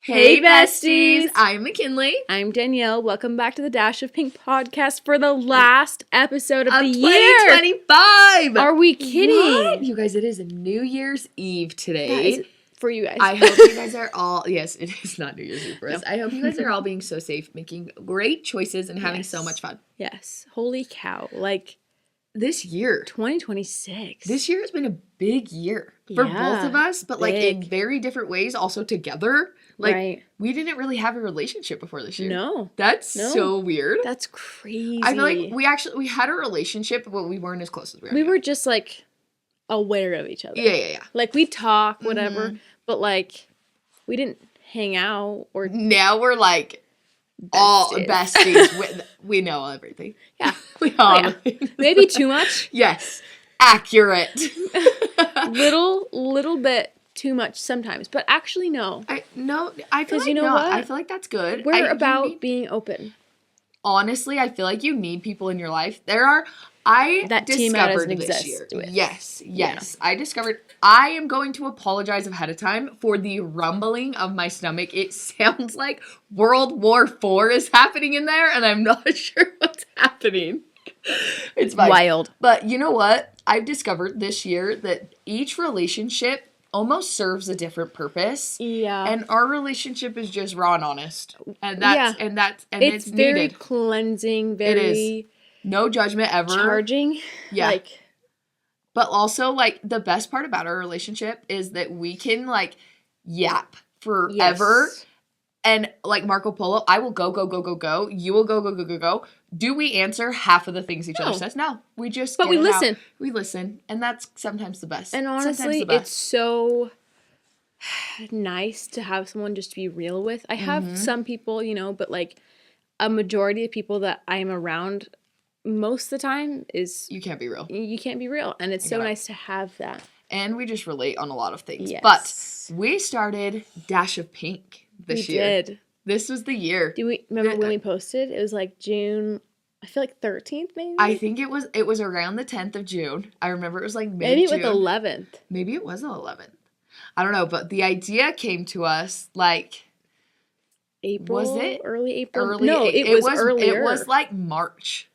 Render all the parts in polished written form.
Hey, besties! I'm McKinley. I'm Danielle. Welcome back to the Dash of Pink podcast for the last episode of the year. 2025! Are we kidding? What? You guys, it is New Year's Eve today. That is for you guys. I hope you guys are all, yes, it is not New Year's Eve for us. No. I hope you guys are all being so safe, making great choices, and having so much fun. Yes. Holy cow. Like, this year. 2026. This year has been a big year for both of us, but like in very different ways, also together. Like, we didn't really have a relationship before this year. No. That's so weird. That's crazy. I feel like we had a relationship, but we weren't as close as we are We now. were just, like, aware of each other. Yeah. Like, we talk, whatever, but, like, we didn't hang out or... Now we're, like, besties. All besties. We know everything. Yeah. We know Maybe too much? Yes. Accurate. little bit too much sometimes, but actually no. I feel like what? I feel like that's good. We're about being open. Honestly, I feel like you need people in your life. That discovered this year. Yes. Yeah. I discovered I am going to apologize ahead of time for the rumbling of my stomach. It sounds like World War IV is happening in there, and I'm not sure what's happening. It's fine. Wild. But you know what? I've discovered this year that each relationship almost serves a different purpose. Yeah. And our relationship is just raw and honest. And it's very needed. Cleansing, very it is. No judgment ever. Charging. Yeah. But also, like, the best part about our relationship is that we can, like, yap forever. Yes. And, like, Marco Polo, I will go. You will go. Do we answer half of the things each other says? No. We just But we listen. We listen. And that's sometimes the best. And honestly, it's so nice to have someone just to be real with. I have some people, but, like, a majority of people that I'm around most of the time is... You can't be real. You can't be real. And it's so nice to have that. And we just relate on a lot of things. Yes. But we started Dash of Pink this year. We did. This was the year. Do we remember when we posted? It was like June, I feel like 13th maybe? I think it was around the 10th of June. I remember it was like mid-June. Maybe it was the 11th. Maybe it was the 11th. I don't know, but the idea came to us like... April? Was it? Early April? No, it was earlier. It was like March.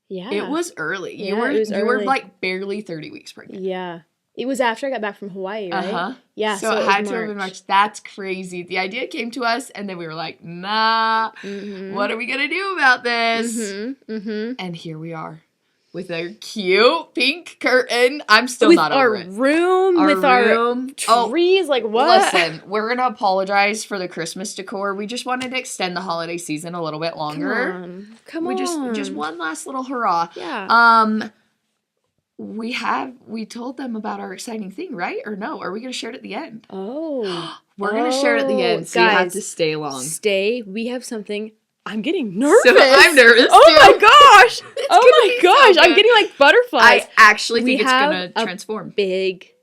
Yeah. It was early. Yeah, you were like barely 30 weeks pregnant. Yeah. It was after I got back from Hawaii, right? Uh-huh. Yeah, so it had to have been March. That's crazy. The idea came to us, and then we were like, nah, what are we going to do about this? And here we are with our cute pink curtain. I'm still not over it. With our trees, like what? Listen, we're going to apologize for the Christmas decor. We just wanted to extend the holiday season a little bit longer. Come on. Just one last little hurrah. Yeah. We told them about our exciting thing, right? Or no? Are we going to share it at the end? Oh. We're going to share it at the end, so guys, you have to stay long. We have something. I'm getting nervous. So I'm nervous, too. Oh my gosh. So I'm getting like butterflies. I actually think it's going to transform. Big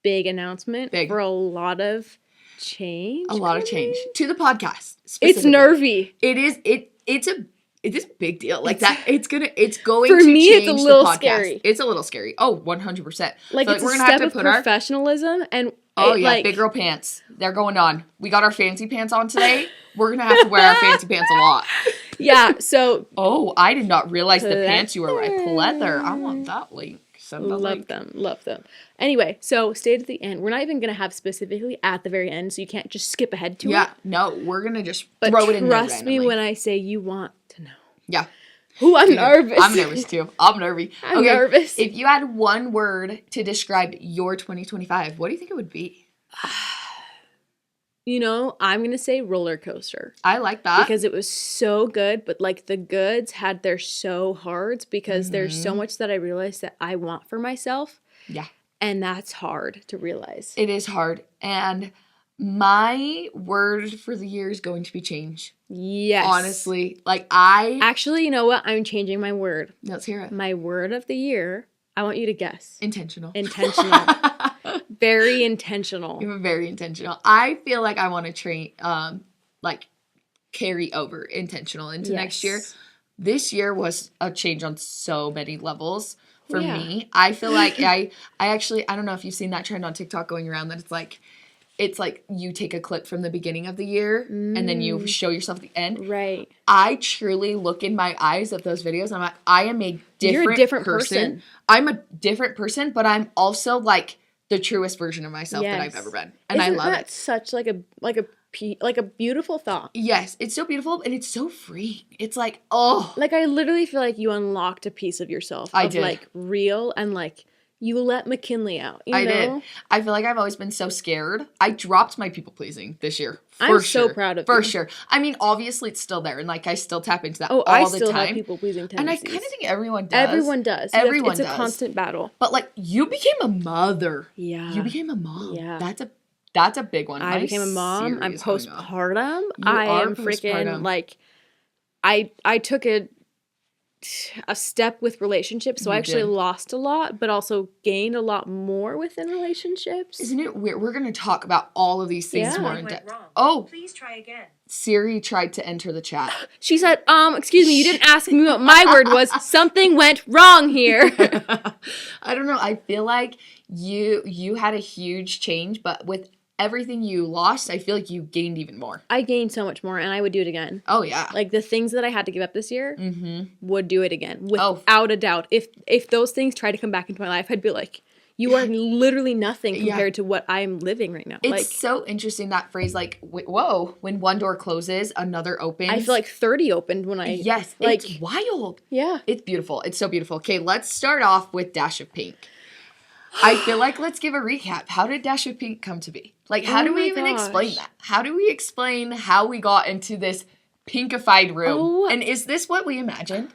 announcement for a lot of change. A lot of change. To the podcast. It's nervy. It is. It's a big deal. Like that, it's going to for change me, it's a little the podcast. scary. It's a little scary. Oh, 100%. Like, it's we're gonna have to put professionalism and big girl pants. They're going on. We got our fancy pants on today. We're going to have to wear our fancy pants a lot. Yeah, so... Oh, I did not realize the pants you were wearing. Pleather. I want that link. Love them. Anyway, so stay to the end. We're not even going to have specifically at the very end, so you can't just skip ahead to it. Yeah, no, we're going to just throw it in there trust me when I say you want to know. Yeah. Ooh, I'm nervous. I'm nervous, too. I'm nervy. I'm nervous. If you had one word to describe your 2025, what do you think it would be? I'm going to say roller coaster. I like that. Because it was so good, but like the goods had their so hards because there's so much that I realized that I want for myself. Yeah. And that's hard to realize. It is hard. And my word for the year is going to be change. Yes. Honestly. Actually, you know what? I'm changing my word. Let's hear it. My word of the year, I want you to guess. Intentional. Very intentional. You're very intentional. I feel like I want to carry over intentional into next year. This year was a change on so many levels for me. I feel like I don't know if you've seen that trend on TikTok going around that it's like, it's like you take a clip from the beginning of the year and then you show yourself at the end. Right. I truly look in my eyes of those videos and I'm like, I am a different, You're a different person. I'm a different person, but I'm also like the truest version of myself that I've ever been. And I love it. That's such like a beautiful thought. Yes, it's so beautiful and it's so free. It's like, oh. Like I literally feel like you unlocked a piece of yourself. I did. Like real and like you let McKinley out. You know? Did. I feel like I've always been so scared. I dropped my people pleasing this year. I'm so proud of you. For sure. I mean, obviously it's still there and like I still tap into that all the time. I still have people pleasing tendencies. And I kind of think everyone does. Everyone does. It's a constant battle. But like you became a mother. Yeah. You became a mom. Yeah. That's a big one. I became a mom. I'm postpartum. I am freaking like I took a step with relationships, so I actually lost a lot, but also gained a lot more within relationships. Isn't it weird? We're going to talk about all of these things more in depth. Oh, please try again. Siri tried to enter the chat. She said, excuse me, you didn't ask me what my word was. Something went wrong here. I don't know. I feel like you had a huge change, but with everything you lost, I feel like you gained even more. I gained so much more, and I would do it again. Oh, yeah. Like, the things that I had to give up this year, would do it again. Without a doubt. If those things try to come back into my life, I'd be like, you are literally nothing compared to what I'm living right now. It's like, so interesting, that phrase, like, whoa, when one door closes, another opens. I feel like 30 opened when I... Yes, like, it's wild. Yeah. It's beautiful. It's so beautiful. Okay, let's start off with Dash of Pink. I feel like let's give a recap. How did Dash of Pink come to be? Like, how do we even explain that? How do we explain how we got into this pinkified room? Oh. And is this what we imagined?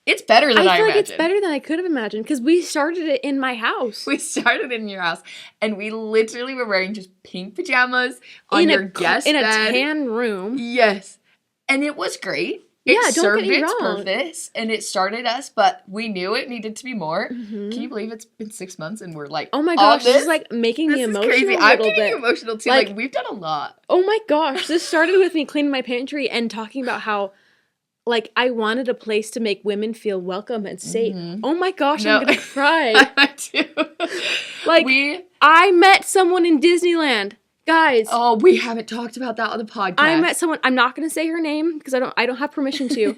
It's better than I imagined. I feel like it's better than I could have imagined because we started it in my house. We started in your house, and we literally were wearing just pink pajamas on your guest bed. In a tan room. Yes. And it was great. It served its purpose, and it started us, but we knew it needed to be more. Can you believe it's been 6 months, and we're like, oh my gosh, this is like making me emotional. This is crazy. I'm getting emotional too. Like, we've done a lot. Oh my gosh, this started with me cleaning my pantry and talking about how, like, I wanted a place to make women feel welcome and safe. Oh my gosh, I'm gonna cry. I do. Like, I met someone in Disneyland. Guys. Oh, we haven't talked about that on the podcast. I met someone, I'm not going to say her name because I don't have permission to.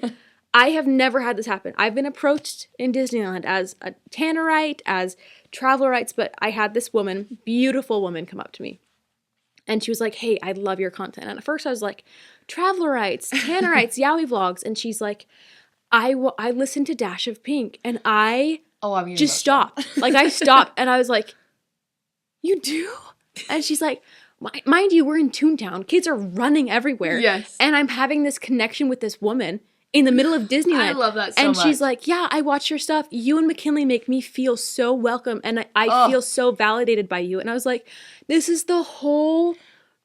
I have never had this happen. I've been approached in Disneyland as a Tannerite, as travelerites, but I had this woman, beautiful woman, come up to me. And she was like, hey, I love your content. And at first I was like, travelerites, Tannerites, Yowie vlogs. And she's like, I listened to Dash of Pink and I just stopped. Like, I stopped and I was like, you do? And she's like, mind you, we're in Toontown. Kids are running everywhere. Yes. And I'm having this connection with this woman in the middle of Disneyland. I love that so much. And she's like, yeah, I watch your stuff. You and McKinley make me feel so welcome. And I feel so validated by you. And I was like, this is the whole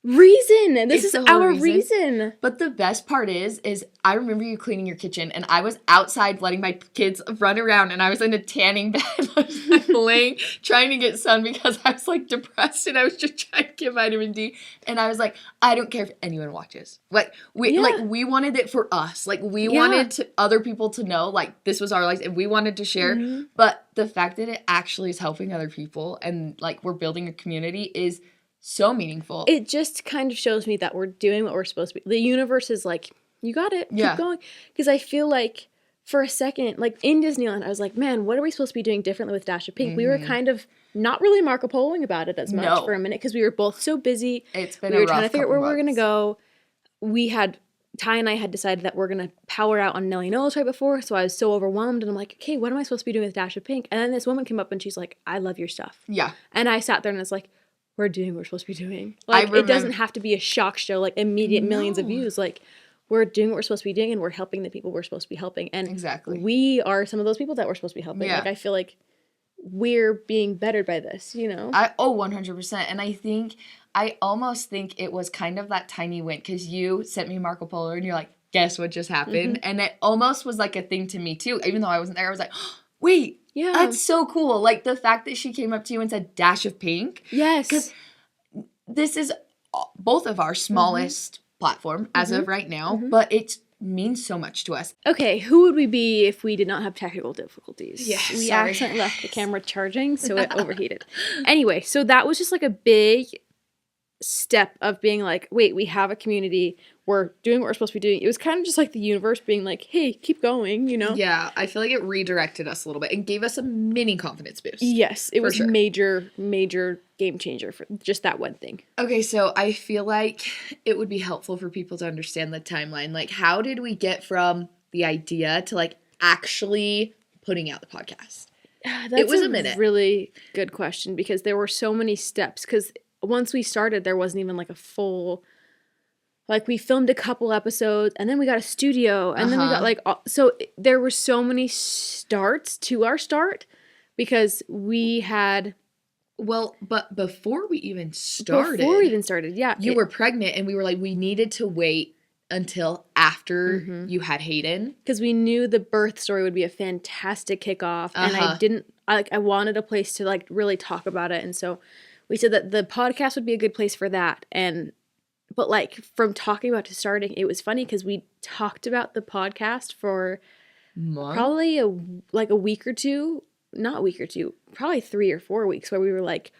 reason. This is our reason. But the best part is I remember you cleaning your kitchen, and I was outside letting my kids run around, and I was in a tanning bed, laying, trying to get sun because I was like depressed, and I was just trying to get vitamin D, and I was like, I don't care if anyone watches. Like we wanted it for us. Like we wanted other people to know like this was our life, and we wanted to share. But the fact that it actually is helping other people, and like we're building a community is so meaningful. It just kind of shows me that we're doing what we're supposed to be. The universe is like, you got it. Keep going. Because I feel like for a second, like in Disneyland, I was like, man, what are we supposed to be doing differently with Dash of Pink? We were kind of not really Marco Poloing about it as much for a minute because we were both so busy. It's been we were trying to figure out where we were going to go. Ty and I had decided that we're going to power out on Nelly Knowles right before, so I was so overwhelmed, and I'm like, okay, what am I supposed to be doing with Dash of Pink? And then this woman came up and she's like, I love your stuff. Yeah. And I sat there and it's like, we're doing what we're supposed to be doing. Like, it doesn't have to be a shock show, like immediate millions of views. Like, we're doing what we're supposed to be doing, and we're helping the people we're supposed to be helping. And we are some of those people that we're supposed to be helping. Yeah. Like, I feel like we're being bettered by this, you know? 100%. And I almost think it was kind of that tiny win, because you sent me Marco Polo, and you're like, guess what just happened? And it almost was like a thing to me, too. Even though I wasn't there, I was like, oh, wait. Yeah. That's so cool. Like, the fact that she came up to you and said, Dash of Pink. Yes. Because this is both of our smallest platform as of right now, but it means so much to us. Okay, who would we be if we did not have technical difficulties? Yeah, we accidentally left the camera charging, so it overheated. Anyway, so that was just like a big step of being like, wait, we have a community, we're doing what we're supposed to be doing. It was kind of just like the universe being like, hey, keep going, you know? Yeah, I feel like it redirected us a little bit and gave us a mini confidence boost. Yes, it was major game changer for just that one thing. Okay, so I feel like it would be helpful for people to understand the timeline. Like, how did we get from the idea to, like, actually putting out the podcast? It was a minute. Really good question, because there were so many steps. Because once we started, there wasn't even like a full, like, we filmed a couple episodes and then we got a studio and then we got like, so there were so many starts to our start, because we had. Well, but before we even started, yeah. You were pregnant and we were like, we needed to wait until after you had Hayden. Because we knew the birth story would be a fantastic kickoff. And I wanted a place to like really talk about it. And so we said that the podcast would be a good place for that. But like from talking about to starting, it was funny because we talked about the podcast for probably a week or two, probably 3 or 4 weeks, where we were like,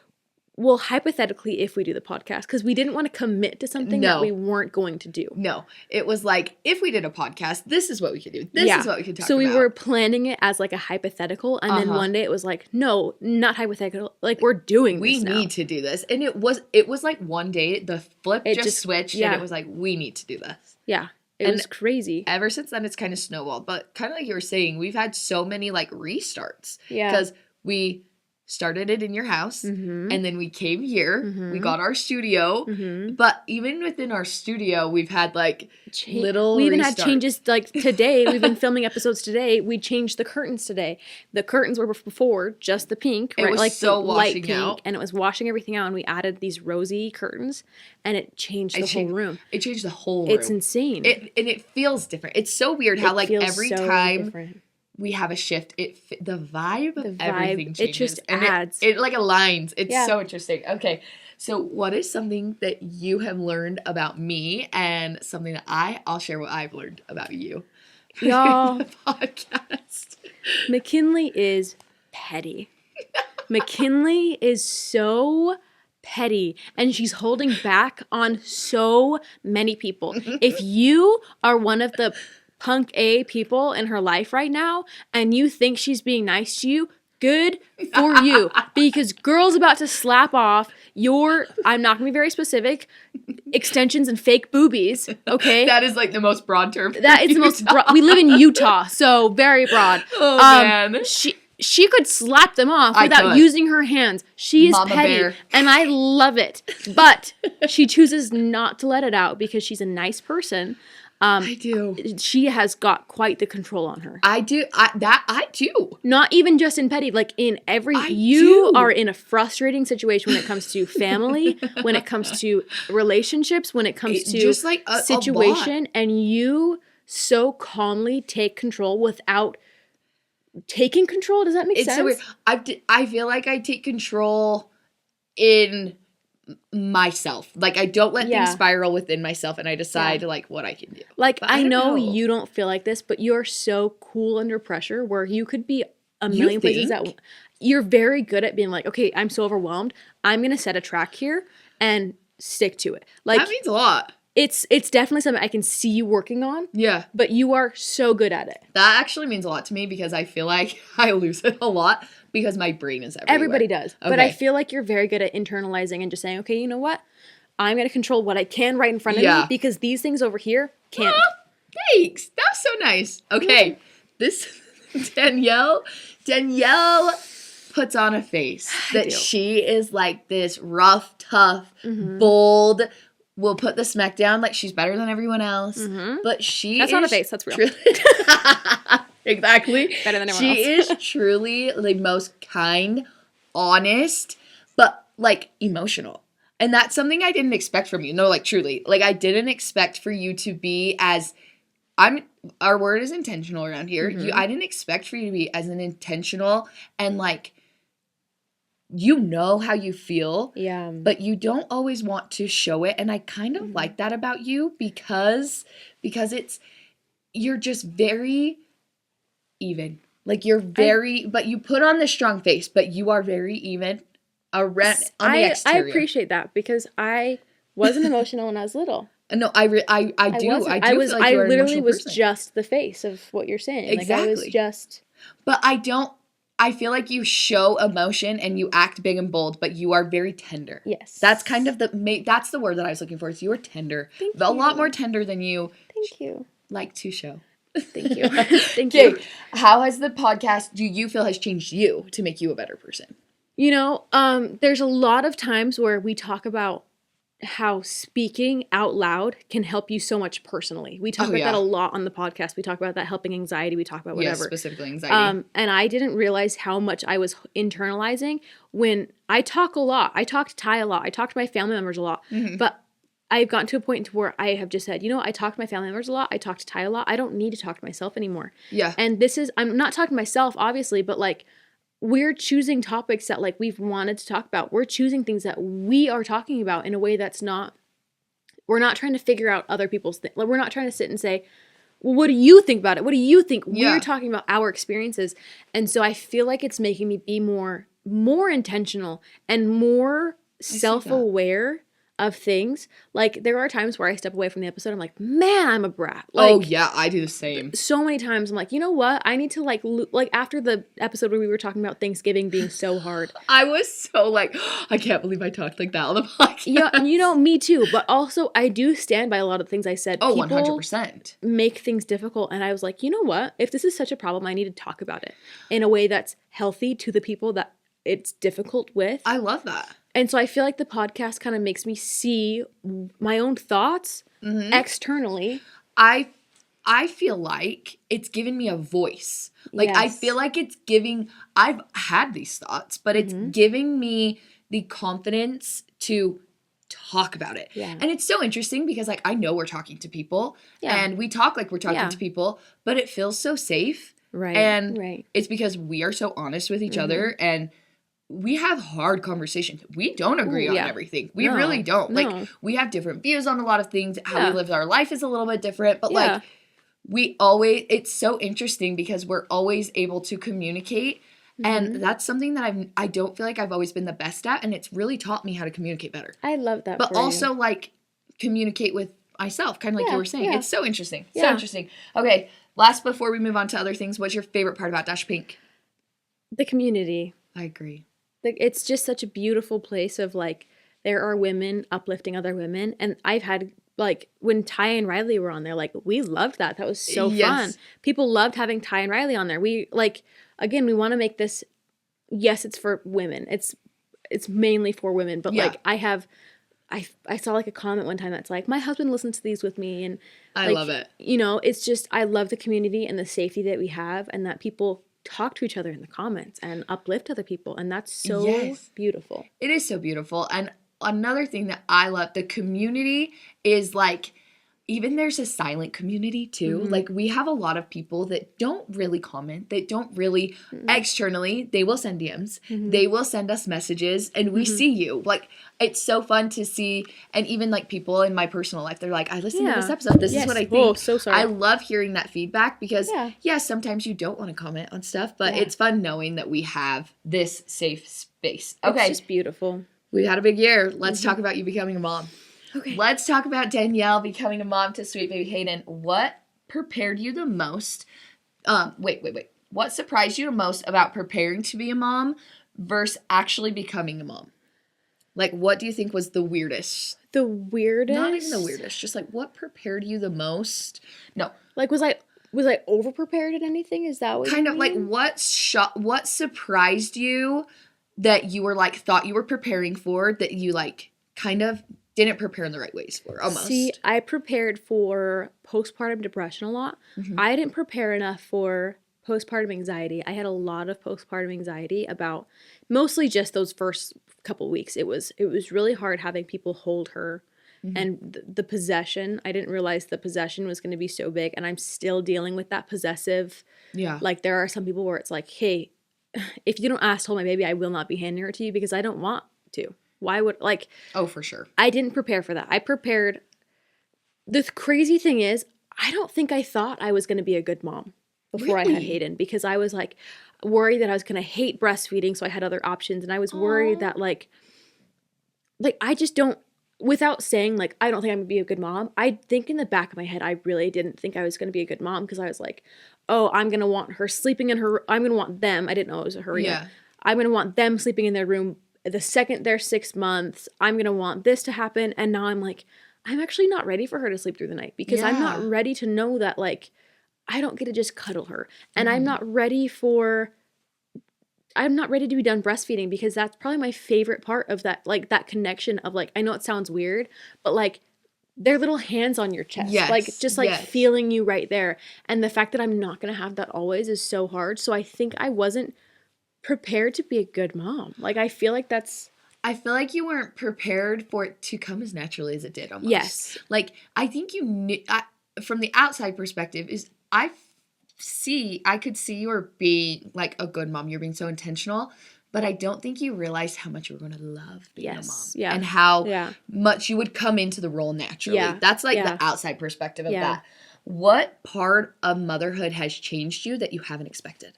well, hypothetically, if we do the podcast, because we didn't want to commit to something that we weren't going to do. No, it was like, if we did a podcast, this is what we could do. This is what we could talk about. So we were planning it as like a hypothetical, and then one day it was like, no, not hypothetical. Like, we're doing this now. We need to do this. And it was like one day, the flip just switched, and it was like, we need to do this. Yeah. It was crazy. Ever since then, it's kind of snowballed. But kind of like you were saying, we've had so many like restarts. Yeah. Because we started it in your house, and then we came here, we got our studio, but even within our studio, we've had like we even had changes. Like today, we've been filming episodes today, we changed the curtains today. The curtains were before just the pink, right? It was like so the light pink out. And it was washing everything out, and we added these rosy curtains, and it changed the whole room. It changed the whole room. It's insane. And it feels different. It's so weird how like every time different. We have a shift, the vibe of everything changes. It just adds. It like aligns. It's so interesting. Okay, so what is something that you have learned about me, and something that I'll share what I've learned about you? Y'all, the podcast. McKinley is petty. McKinley is so petty, and she's holding back on so many people. If you are one of the punk A people in her life right now, and you think she's being nice to you, good for you. Because girl's about to slap off your, I'm not going to be very specific, extensions and fake boobies, okay? That is like the most broad term. That is the most broad. We live in Utah, so very broad. Oh, man. She could slap them off without using her hands. She is Mama petty, bear. And I love it. But she chooses not to let it out because she's a nice person. I do. She has got quite the control on her. I do. I do. Not even just in petty, like in every. You are in a frustrating situation when it comes to family, when it comes to relationships, when it comes to just like a situation, and you so calmly take control without taking control. Does that make sense? It's so weird. I feel like I take control in myself. Like, I don't let things spiral within myself, and I decide like what I can do. Like, I know you don't feel like this, but you're so cool under pressure where you could be a million places at. You're very good at being like, okay, I'm so overwhelmed, I'm gonna set a track here and stick to it. Like, that means a lot. It's definitely something I can see you working on. Yeah. But you are so good at it. That actually means a lot to me, because I feel like I lose it a lot because my brain is everywhere. Everybody does. Okay. But I feel like you're very good at internalizing and just saying, okay, you know what? I'm going to control what I can right in front of me, because these things over here can't. Thanks. That was so nice. Okay. This Danielle puts on a face that she is like this rough, tough, bold, will put the smack down like she's better than everyone else. But that's not a face, that's real. Exactly. Better than everyone else. She is truly the most kind, honest, but like emotional. And that's something I didn't expect from you. No, like truly. Like, I didn't expect for you to be as our word is intentional around here. I didn't expect for you to be as an intentional and like, you know how you feel, but you don't always want to show it. And I kind of like that about you, because you're just very even. Like, you're very, but you put on the strong face, but you are very even around on the exterior. I appreciate that, because I wasn't emotional when I was little. No, I do. I literally was just the face of what you're saying. Exactly. Like, I was just. But I feel like you show emotion and you act big and bold, but you are very tender. Yes. That's kind of that's the word that I was looking for. Is you are tender. Thank a you. lot more tender than you. Thank you. Like to show. Thank you. Thank you. How has the podcast, do you feel, has changed you to make you a better person? You know, there's a lot of times where we talk about how speaking out loud can help you so much personally. We talk about that a lot on the podcast. We talk about that helping anxiety. We talk about whatever. Yes, specifically anxiety. And I didn't realize how much I was internalizing when I talk a lot. I talk to Ty a lot. I talk to my family members a lot. Mm-hmm. But I've gotten to a point where I have just said, you know, I talk to my family members a lot. I talk to Ty a lot. I don't need to talk to myself anymore. Yeah. And I'm not talking to myself, obviously, but like, we're choosing topics that like we've wanted to talk about. We're choosing things that we are talking about in a way that's not, we're not trying to figure out other people's things. Like, we're not trying to sit and say, well, what do you think about it? What do you think? Yeah. We're talking about our experiences. And so I feel like it's making me be more intentional and more self-aware of things. Like, there are times where I step away from the episode. I'm like, man, I'm a brat. Like, oh yeah, I do the same. So many times I'm like, you know what? I need to like after the episode where we were talking about Thanksgiving being so hard. I was so like, I can't believe I talked like that on the podcast. Yeah, and you know, me too. But also, I do stand by a lot of things I said. Oh, 100%. Make things difficult. And I was like, you know what? If this is such a problem, I need to talk about it in a way that's healthy to the people that it's difficult with. I love that. And so I feel like the podcast kind of makes me see my own thoughts externally. I feel like it's given me a voice. Like, yes. I feel like it's giving, I've had these thoughts, but it's giving me the confidence to talk about it. Yeah. And it's so interesting because, like, I know we're talking to people and we talk like we're talking to people, but it feels so safe. Right. And it's because we are so honest with each other, and we have hard conversations. We don't agree on everything. We really don't. No. Like, we have different views on a lot of things. How we live our life is a little bit different. But, like, it's so interesting because we're always able to communicate. And that's something that I don't feel like I've always been the best at. And it's really taught me how to communicate better. I love that. But also, like, communicate with myself, kind of like you were saying. It's so interesting. So interesting. Okay, last before we move on to other things, what's your favorite part about Dash Pink? The community. I agree. Like, it's just such a beautiful place of, like, there are women uplifting other women. And I've had, like, when Ty and Riley were on there, like, we loved that. That was so fun. People loved having Ty and Riley on there. We, like, again, we want to make this, yes, it's for women. It's mainly for women. But, like, I saw, like, a comment one time that's like, my husband listens to these with me. And I like, love it. You know, it's just, I love the community and the safety that we have, and that people talk to each other in the comments and uplift other people, and that's so beautiful. It is so beautiful. And another thing that I love, the community is, like, even there's a silent community too. Like, we have a lot of people that don't really comment, that don't really externally, they will send DMs, they will send us messages, and we see you. Like, it's so fun to see. And even, like, people in my personal life, they're like, I listened to this episode, this is what I think. Oh, so sorry. I love hearing that feedback because sometimes you don't want to comment on stuff, but it's fun knowing that we have this safe space. Okay. It's just beautiful. We've had a big year. Let's talk about you becoming a mom. Okay. Let's talk about Danielle becoming a mom to sweet baby Hayden. What prepared you the most? Wait. What surprised you the most about preparing to be a mom versus actually becoming a mom? Like, what do you think was the weirdest? The weirdest? Not even the weirdest. Just, like, what prepared you the most? No. Like, was I over prepared at anything? Is that what kind you of mean? Like, what surprised you that you were, like, thought you were preparing for, that you, like, kind of didn't prepare in the right ways for, almost? See, I prepared for postpartum depression a lot. I didn't prepare enough for postpartum anxiety. I had a lot of postpartum anxiety about mostly just those first couple weeks. It was really hard having people hold her, and the possession. I didn't realize the possession was going to be so big, and I'm still dealing with that possessive. Yeah. Like, there are some people where it's like, hey, if you don't ask to hold my baby, I will not be handing her to you because I don't want to. Why would, like... Oh, for sure. I didn't prepare for that. I prepared... The crazy thing is, I don't think I thought I was going to be a good mom before I had Hayden, because I was, like, worried that I was going to hate breastfeeding, so I had other options, and I was worried that, like, I just don't... without saying, like, I don't think I'm going to be a good mom, I think in the back of my head, I really didn't think I was going to be a good mom because I was like, oh, I'm going to want her sleeping in her, I'm going to want them. I didn't know it was a her yet. I'm going to want them sleeping in their room the second they're 6 months. I'm going to want this to happen. And now I'm like, I'm actually not ready for her to sleep through the night because I'm not ready to know that, like, I don't get to just cuddle her. And I'm not ready to be done breastfeeding because that's probably my favorite part of that, like, that connection of, like, I know it sounds weird, but, like, their little hands on your chest, like, just, like, feeling you right there. And the fact that I'm not going to have that always is so hard. So I think I wasn't prepared to be a good mom. Like, I feel like you weren't prepared for it to come as naturally as it did almost. Yes. Like, I think you knew, from the outside perspective, is I could see you were being, like, a good mom. You're being so intentional. But I don't think you realized how much you were going to love being a mom. Yeah. And how much you would come into the role naturally. Yeah. That's, like, the outside perspective of that. What part of motherhood has changed you that you haven't expected?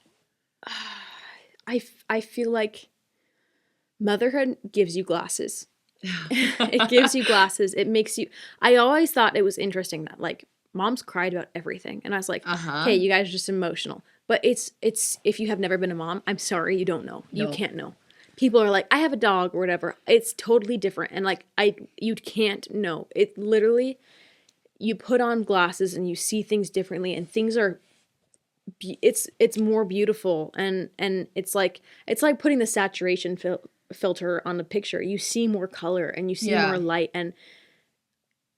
I feel like motherhood gives you glasses. It gives you glasses. It makes you... I always thought it was interesting that, like, moms cried about everything. And I was like, okay, you guys are just emotional. But it's if you have never been a mom, I'm sorry, you don't know. You can't know. People are like, I have a dog or whatever. It's totally different. And, like, you can't know. It literally, you put on glasses and you see things differently, and things are... It's more beautiful, and it's like putting the saturation filter on the picture. You see more color and you see more light, and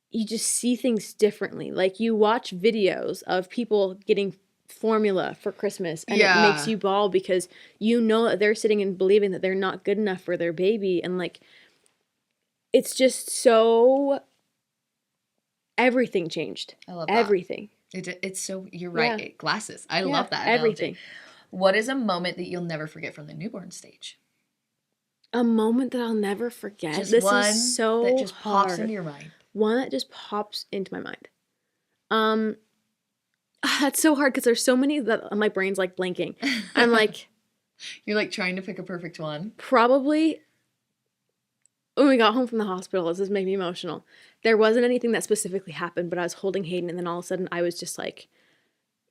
you just see things differently. Like, you watch videos of people getting formula for Christmas, and it makes you bawl because you know that they're sitting and believing that they're not good enough for their baby, and, like, it's just so... everything changed. I love that. Everything. It's so, you're right. Yeah. Glasses. I love that. Everything. What is a moment that you'll never forget from the newborn stage? A moment that I'll never forget. Just this one is so that just hard. pops into your mind. One that just pops into my mind. That's so hard because there's so many that my brain's, like, blanking. I'm like... You're, like, trying to pick a perfect one. Probably when we got home from the hospital. This is making me emotional. There wasn't anything that specifically happened, but I was holding Hayden, and then all of a sudden I was just like,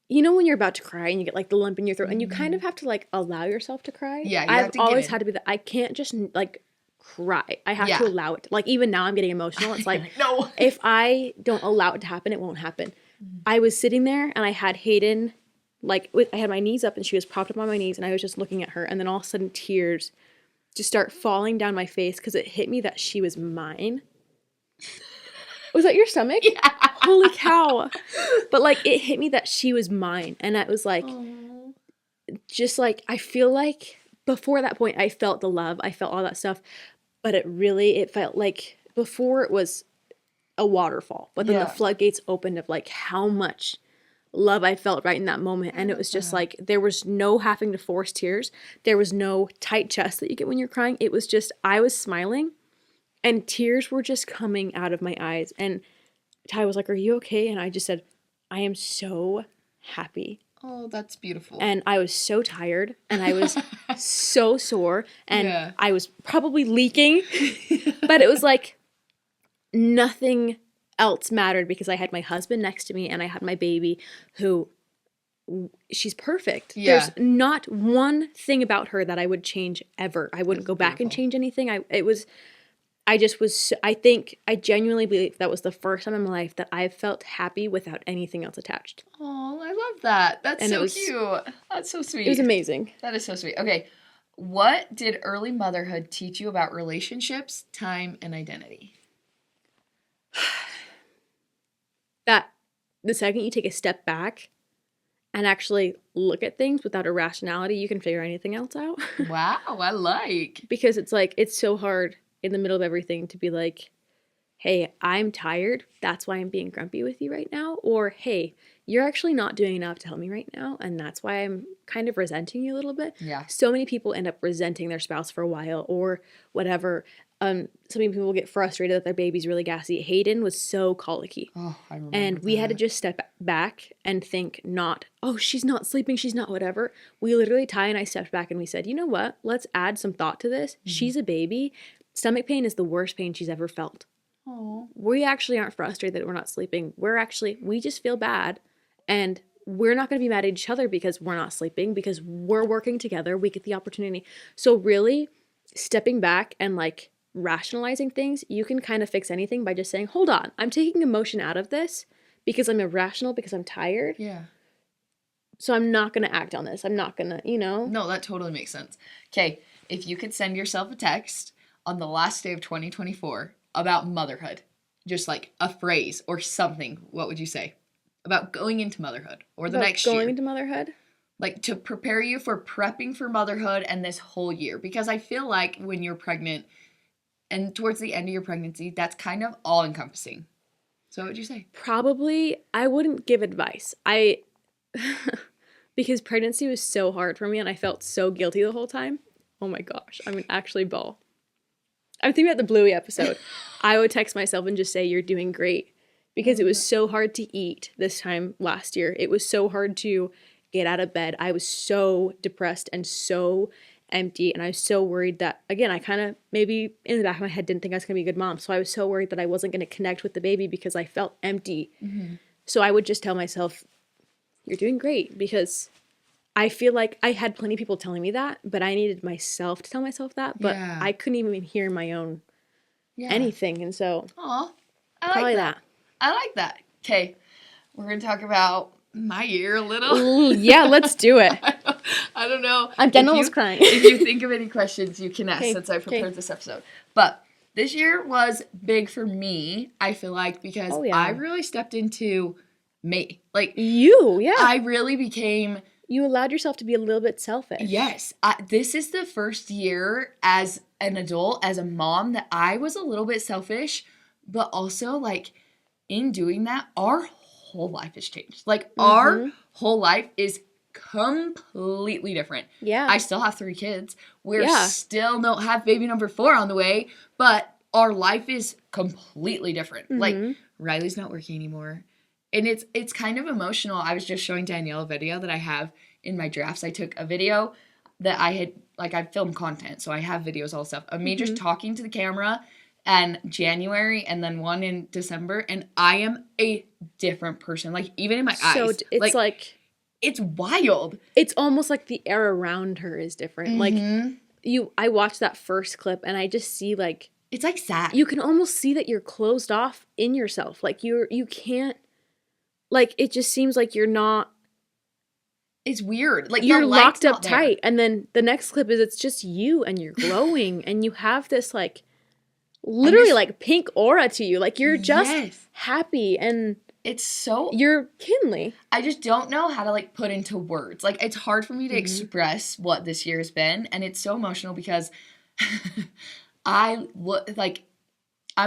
you know when you're about to cry and you get, like, the lump in your throat, and you kind of have to, like, allow yourself to cry? Yeah, I've always had to be that. I can't just, like, cry. I have to allow it. Like, even now I'm getting emotional. It's like, no. If I don't allow it to happen, it won't happen. I was sitting there, and I had Hayden, like, I had my knees up, and she was propped up on my knees, and I was just looking at her, and then all of a sudden tears just start falling down my face because it hit me that she was mine. Was that your stomach? Yeah. Holy cow. But, like, it hit me that she was mine. And I was like, just, like, I feel like before that point, I felt the love. I felt all that stuff. But it felt like before it was a waterfall. But then the floodgates opened of, like, how much love I felt right in that moment. And it was just like, there was no having to force tears. There was no tight chest that you get when you're crying. It was just, I was smiling and tears were just coming out of my eyes. And Ty was like, are you okay? And I just said, I am so happy. Oh, that's beautiful. And I was so tired and I was so sore and I was probably leaking, but it was like nothing else mattered because I had my husband next to me and I had my baby who, she's perfect. Yeah. There's not one thing about her that I would change ever. I wouldn't go back and change anything. I genuinely believe that was the first time in my life that I felt happy without anything else attached. Oh, I love that. That's so cute. That's so sweet. It was amazing. That is so sweet. Okay. What did early motherhood teach you about relationships, time, and identity? That the second you take a step back and actually look at things without irrationality, you can figure anything else out. Wow, I like. Because it's like, it's so hard in the middle of everything to be like, hey, I'm tired. That's why I'm being grumpy with you right now. Or, hey, you're actually not doing enough to help me right now. And that's why I'm kind of resenting you a little bit. Yeah. So many people end up resenting their spouse for a while or whatever. So many people get frustrated that their baby's really gassy. Hayden was so colicky. Oh, I remember And we had to just step back and think not, oh, she's not sleeping, she's not whatever. We literally, Ty and I stepped back and we said, you know what? Let's add some thought to this. Mm-hmm. She's a baby. Stomach pain is the worst pain she's ever felt. Aww. We actually aren't frustrated that we're not sleeping. We just feel bad, and we're not going to be mad at each other because we're not sleeping, because we're working together. We get the opportunity. So really stepping back and like rationalizing things, you can kind of fix anything by just saying, hold on, I'm taking emotion out of this because I'm irrational, because I'm tired. Yeah. So I'm not going to act on this. I'm not going to, No, that totally makes sense. Okay, if you could send yourself a text on the last day of 2024 about motherhood, just like a phrase or something, what would you say? About going into motherhood or the next year. Going into motherhood? Like to prepare you for prepping for motherhood and this whole year. Because I feel like when you're pregnant and towards the end of your pregnancy, that's kind of all encompassing. So what would you say? Probably, I wouldn't give advice. Because pregnancy was so hard for me and I felt so guilty the whole time. Oh my gosh, I'm actually bawl. I'm thinking about the Bluey episode. I would text myself and just say, you're doing great. Because it was so hard to eat this time last year. It was so hard to get out of bed. I was so depressed and so empty. And I was so worried that, again, I kind of maybe in the back of my head didn't think I was going to be a good mom. So I was so worried that I wasn't going to connect with the baby because I felt empty. Mm-hmm. So I would just tell myself, you're doing great, because I feel like I had plenty of people telling me that, but I needed myself to tell myself that. But I couldn't even hear my own anything. And so probably that. I like that. Okay, we're going to talk about my year a little. Ooh, yeah, let's do it. I don't know. I'm done almost crying. If you think of any questions, you can ask since I prepared this episode. But this year was big for me, I feel like, because I really stepped into me. Like, I really became... You allowed yourself to be a little bit selfish. Yes. This is the first year as an adult, as a mom, that I was a little bit selfish, but also, like, in doing that, our whole life has changed. Like, our whole life is completely different. Yeah. I still have 3 kids. We're still don't have baby number 4 on the way, but our life is completely different. Mm-hmm. Like, Riley's not working anymore. And it's kind of emotional. I was just showing Danielle a video that I have in my drafts. I took a video that I had, like, I filmed content, so I have videos, all stuff, of me just talking to the camera in January and then one in December, and I am a different person. Like, even in my eyes. It's like it's wild. It's almost like the air around her is different. Mm-hmm. Like, I watched that first clip, and I just see, like... It's like sad. You can almost see that you're closed off in yourself. Like, you can't... Like, it just seems like you're not... It's weird. Like, you're locked up tight. And then the next clip is it's just you, and you're glowing, and you have this, like, literally, like, pink aura to you. Like, you're just happy, and... It's so... You're kinley. I just don't know how to, like, put into words. Like, it's hard for me to express what this year has been, and it's so emotional because I'm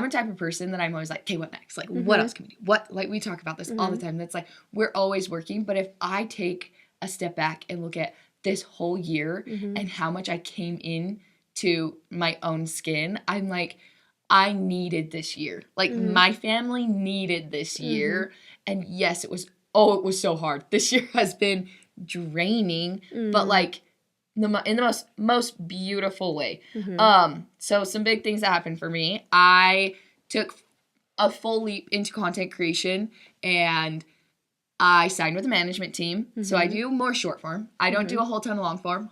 a type of person that I'm always like, okay, what next? Like, what else can we do? What, like, we talk about this all the time. That's like, we're always working. But if I take a step back and look at this whole year and how much I came in to my own skin, I'm like, I needed this year. Like, my family needed this year. And yes, it was so hard. This year has been draining, but, like, in the most beautiful way. So some big things that happened for me. I took a full leap into content creation, and I signed with a management team. So I do more short form. I don't do a whole ton of long form.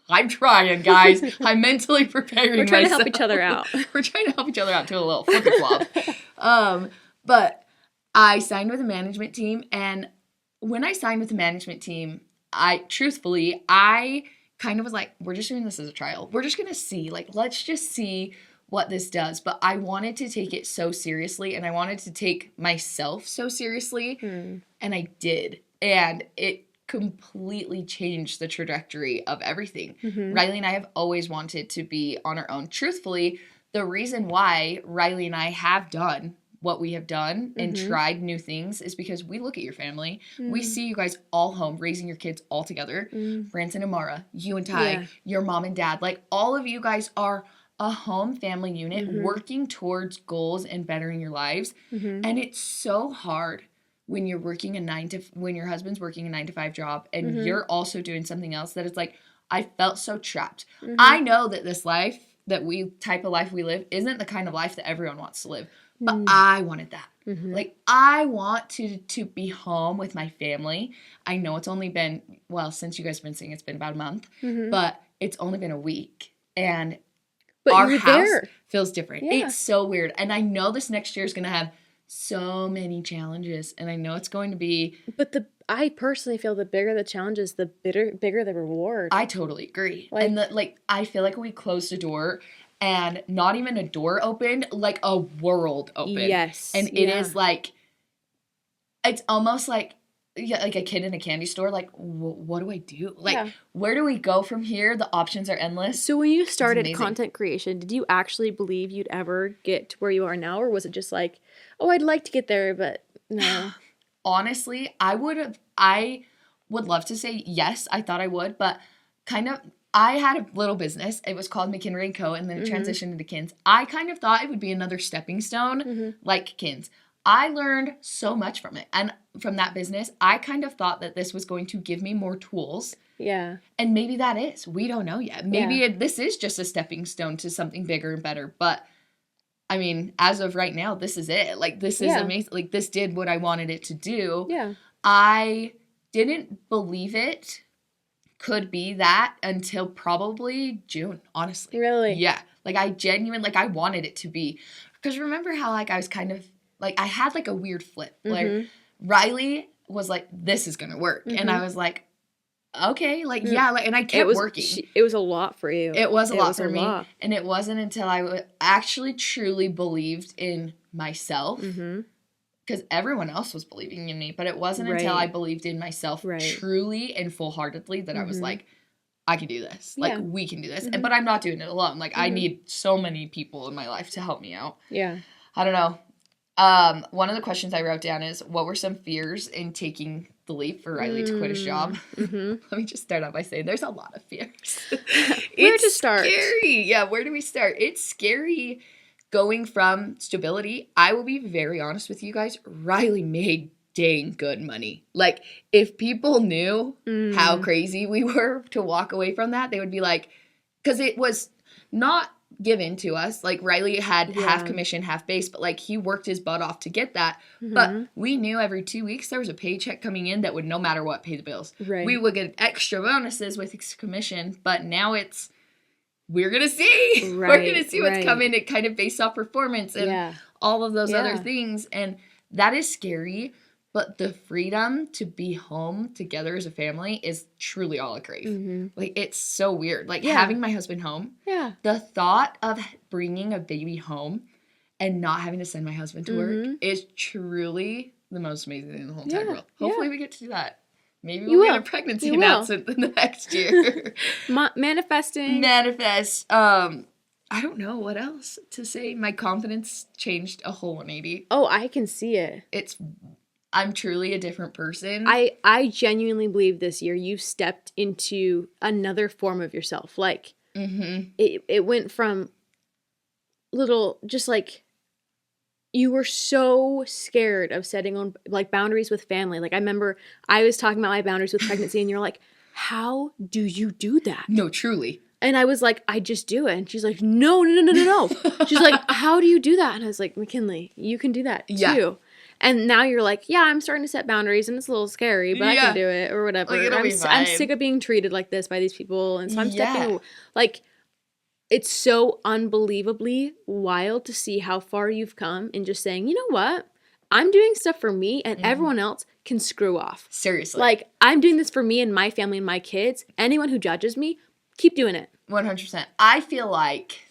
I'm trying, guys. I'm mentally preparing We're trying myself. to help each other out. We're trying to help each other out to a little flip flop. But I signed with a management team, and when I signed with the management team, I kind of was like, we're just doing this as a trial. We're just going to see. Like, let's just see what this does. But I wanted to take it so seriously, and I wanted to take myself so seriously, and I did. And it completely changed the trajectory of everything. Riley and I have always wanted to be on our own. Truthfully, the reason why Riley and I have done what we have done and tried new things is because we look at your family. We see you guys all home, raising your kids all together. Branson and Mara, you and Ty, your mom and dad. Like, all of you guys are a home family unit working towards goals and bettering your lives. And it's so hard when you're working when your husband's working a 9-to-5 job and you're also doing something else, that it's like, I felt so trapped. I know that this life type of life we live isn't the kind of life that everyone wants to live. But I wanted that. Like, I want to be home with my family. I know it's only been, well, since you guys have been saying it's been about a month, but it's only been a week. And our house feels different. Yeah. It's so weird. And I know this next year is going to have so many challenges. And I know it's going to be. But I personally feel the bigger the challenges, the bigger the reward. I totally agree. Like, and I feel like we closed a door. And not even a door opened, like a world opened. Yes. And it is like, it's almost like, like a kid in a candy store. Like, what do I do? Like, where do we go from here? The options are endless. So when you started content creation, did you actually believe you'd ever get to where you are now? Or was it just like, oh, I'd like to get there, but no? Honestly, I would love to say yes, I thought I would, but kind of, I had a little business. It was called McKinray & Co. and then it transitioned into Kins. I kind of thought it would be another stepping stone like Kins. I learned so much from it. And from that business, I kind of thought that this was going to give me more tools. Yeah. And maybe that is. We don't know yet. Maybe this is just a stepping stone to something bigger and better. But, I mean, as of right now, this is it. Like, this is amazing. Like, this did what I wanted it to do. Yeah. I didn't believe it could be that until probably June, honestly. Really? Yeah. Like, I genuinely, like, I wanted it to be. Because remember how, like, I was kind of, like, I had, like, a weird flip. Like, Riley was like, this is going to work. And I was like, okay. Like, yeah. Like, and I kept working. It was a lot for you. It was a lot for me. And it wasn't until I actually truly believed in myself. Because everyone else was believing in me. But it wasn't until I believed in myself truly and full-heartedly that I was like, I can do this. Like, we can do this. But I'm not doing it alone. Like, I need so many people in my life to help me out. Yeah. I don't know. One of the questions I wrote down is, what were some fears in taking the leap for Riley to quit his job? Let me just start out by saying there's a lot of fears. Where to start? Scary. Yeah, where do we start? It's scary. Going from stability, I will be very honest with you guys, Riley made dang good money. Like, if people knew how crazy we were to walk away from that, they would be like, because it was not given to us. Like, Riley had half commission, half base, but, like, he worked his butt off to get that. But we knew every 2 weeks there was a paycheck coming in that would no matter what pay the bills. Right. We would get extra bonuses with his commission, but now it's, we're going to see. We're going to see what's coming. It kind of based off performance and all of those other things. And that is scary. But the freedom to be home together as a family is truly all I crave. Like, it's so weird. Like, having my husband home. Yeah. The thought of bringing a baby home and not having to send my husband to work is truly the most amazing thing in the whole entire world. Hopefully we get to do that. Maybe we'll get a pregnancy announcement in the next year. Manifesting. Manifest. I don't know what else to say. My confidence changed a whole 180. Oh, I can see it. I'm truly a different person. I genuinely believe this year you've stepped into another form of yourself. Like, it went from little, just like, you were so scared of setting on, like, boundaries with family. Like, I remember I was talking about my boundaries with pregnancy, and you're like, how do you do that? No, truly. And I was like, I just do it. And she's like, no. She's like, how do you do that? And I was like, McKinley, you can do that too. Yeah. And now you're like, yeah, I'm starting to set boundaries, and it's a little scary, but I can do it, or whatever. Like, I'm sick of being treated like this by these people, and so I'm stepping, like, it's so unbelievably wild to see how far you've come in just saying, you know what? I'm doing stuff for me, and everyone else can screw off. Seriously. Like, I'm doing this for me and my family and my kids. Anyone who judges me, keep doing it. 100%. I feel like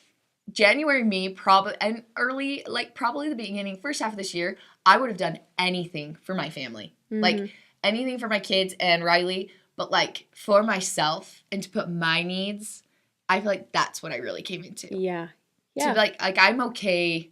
January me, probably, and early, like, probably the beginning, first half of this year, I would have done anything for my family. Like, anything for my kids and Riley, but, like, for myself and to put my needs, I feel like that's what I really came into. Yeah. To, like, I'm okay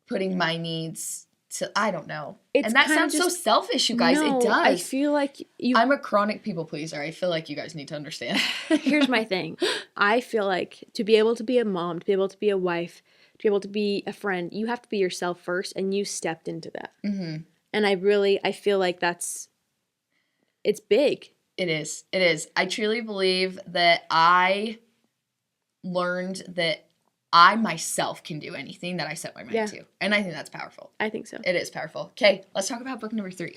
putting my needs to, I don't know. And that sounds so selfish, you guys. No, it does. I feel like I'm a chronic people pleaser. I feel like you guys need to understand. Here's my thing. I feel like to be able to be a mom, to be able to be a wife, to be able to be a friend, you have to be yourself first, and you stepped into that. And I feel like it's big. It is. It is. I truly believe that I learned that I myself can do anything that I set my mind to. And I think that's powerful. I think so. It is powerful. Okay, let's talk about book number 3.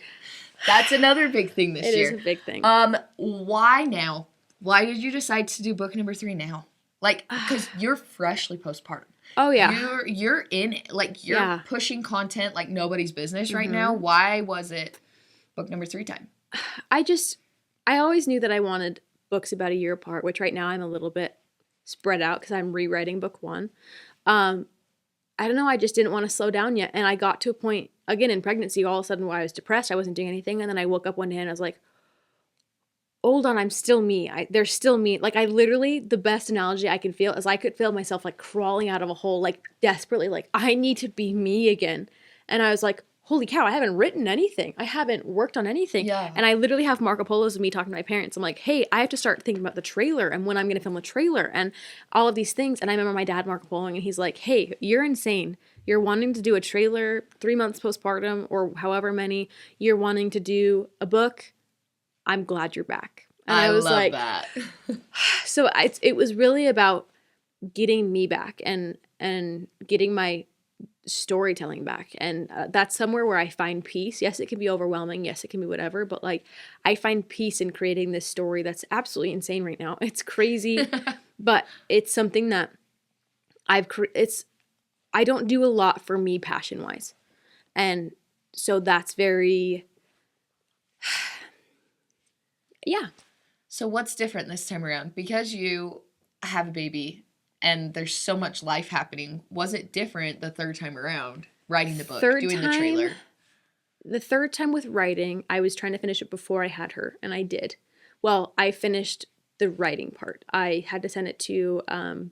That's another big thing this year. It is a big thing. Why now? Why did you decide to do book number 3 now? Like, because you're freshly postpartum. Oh, yeah. You're in it. Like, you're pushing content like nobody's business right now. Why was it book number 3 time? I always knew that I wanted books about a year apart, which right now I'm a little bit spread out because I'm rewriting book 1. I don't know. I just didn't want to slow down yet. And I got to a point, again, in pregnancy, all of a sudden where I was depressed. I wasn't doing anything. And then I woke up one day and I was like, hold on, I'm still me. There's still me. Like, I literally, the best analogy I can feel is I could feel myself, like, crawling out of a hole, like, desperately, like, I need to be me again. And I was like, holy cow, I haven't written anything. I haven't worked on anything. Yeah. And I literally have Marco Polos of me talking to my parents. I'm like, hey, I have to start thinking about the trailer and when I'm going to film a trailer and all of these things. And I remember my dad Marco Poloing, and he's like, hey, you're insane. You're wanting to do a trailer 3 months postpartum or however many. You're wanting to do a book. I'm glad you're back. And I was love like, that. So it was really about getting me back and getting my storytelling back. And that's somewhere where I find peace. Yes, it can be overwhelming. Yes, it can be whatever. But like, I find peace in creating this story that's absolutely insane right now. It's crazy, but it's something that I don't do a lot for me passion wise. And so that's very, yeah. So what's different this time around? Because you have a baby and there's so much life happening, was it different the third time around, writing the book, doing the trailer? The third time with writing, I was trying to finish it before I had her, and I did. Well, I finished the writing part. I had to send it to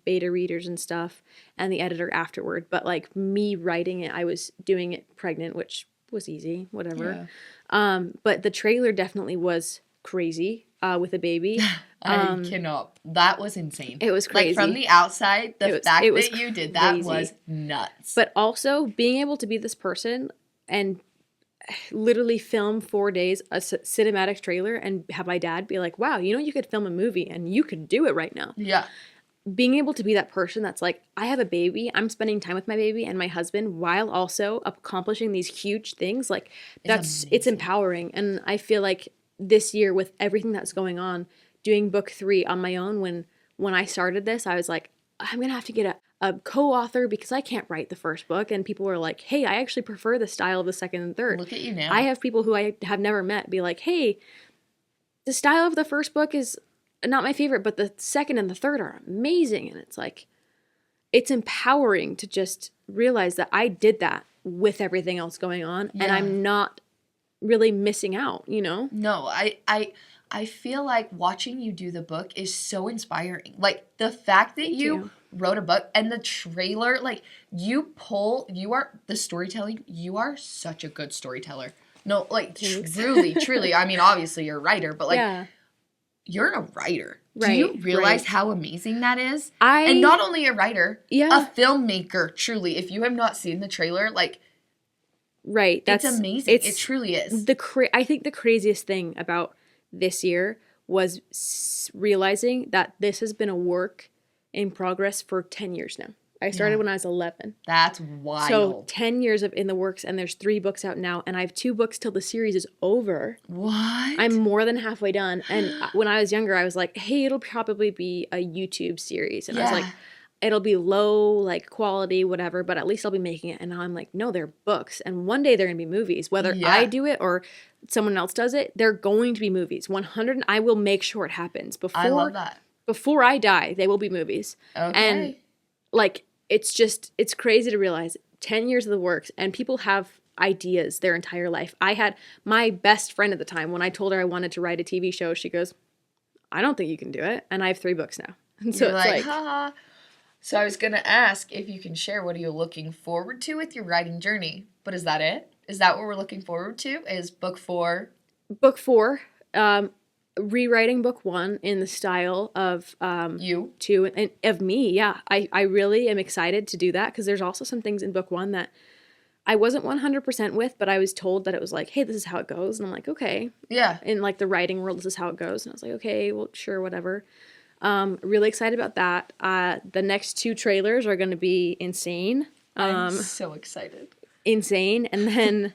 beta readers and stuff, and the editor afterward. But like me writing it, I was doing it pregnant, which was easy, whatever. Yeah. But the trailer definitely was crazy. With a baby. I cannot. That was insane. It was crazy. Like, from the outside, the fact that you did that was nuts. But also, being able to be this person and literally film 4 days a cinematic trailer and have my dad be like, wow, you could film a movie and you could do it right now. Yeah. Being able to be that person that's like, I have a baby, I'm spending time with my baby and my husband while also accomplishing these huge things, like, it's empowering. And I feel like this year with everything that's going on, doing book 3 on my own, when I started this, I was like, I'm going to have to get a co-author because I can't write the first book. And people were like, hey, I actually prefer the style of the second and third. Look at you now. I have people who I have never met be like, hey, the style of the first book is not my favorite, but the second and the third are amazing. And it's like, it's empowering to just realize that I did that with everything else going on. Yeah. And I'm not really missing out, No, I feel like watching you do the book is so inspiring. Like, the fact that you wrote a book and the trailer, like, you are the storytelling, you are such a good storyteller. No, like, truly. I mean, obviously you're a writer, but like, you're a writer. Right, do you realize how amazing that is? And not only a writer, a filmmaker, truly. If you have not seen the trailer, like, right, it's amazing. It truly is. I think the craziest thing about this year was realizing that this has been a work in progress for 10 years now. I started when I was 11. That's wild. So 10 years of in the works, and there's 3 books out now, and I have 2 books till the series is over. What? I'm more than halfway done. And when I was younger, I was like, hey, it'll probably be a YouTube series. And I was like, it'll be low, like, quality, whatever, but at least I'll be making it. And now I'm like, no, they're books. And one day they're going to be movies. Whether I do it or someone else does it, they're going to be movies. 100, I will make sure it happens. I love that. Before I die, they will be movies. Okay. And, like, it's crazy to realize 10 years of the works, and people have ideas their entire life. I had my best friend at the time, when I told her I wanted to write a TV show, she goes, I don't think you can do it. And I have 3 books now. And so you're like, haha. So I was going to ask if you can share, what are you looking forward to with your writing journey? But is that it? Is that what we're looking forward to? Is book 4? Book 4, rewriting book 1 in the style of you 2 and of me. Yeah, I really am excited to do that, because there's also some things in book 1 that I wasn't 100% with, but I was told that it was like, hey, this is how it goes. And I'm like, okay. Yeah. In like the writing world, this is how it goes. And I was like, okay, well, sure, whatever. Really excited about that. The next 2 trailers are going to be insane. I'm so excited. Insane. And then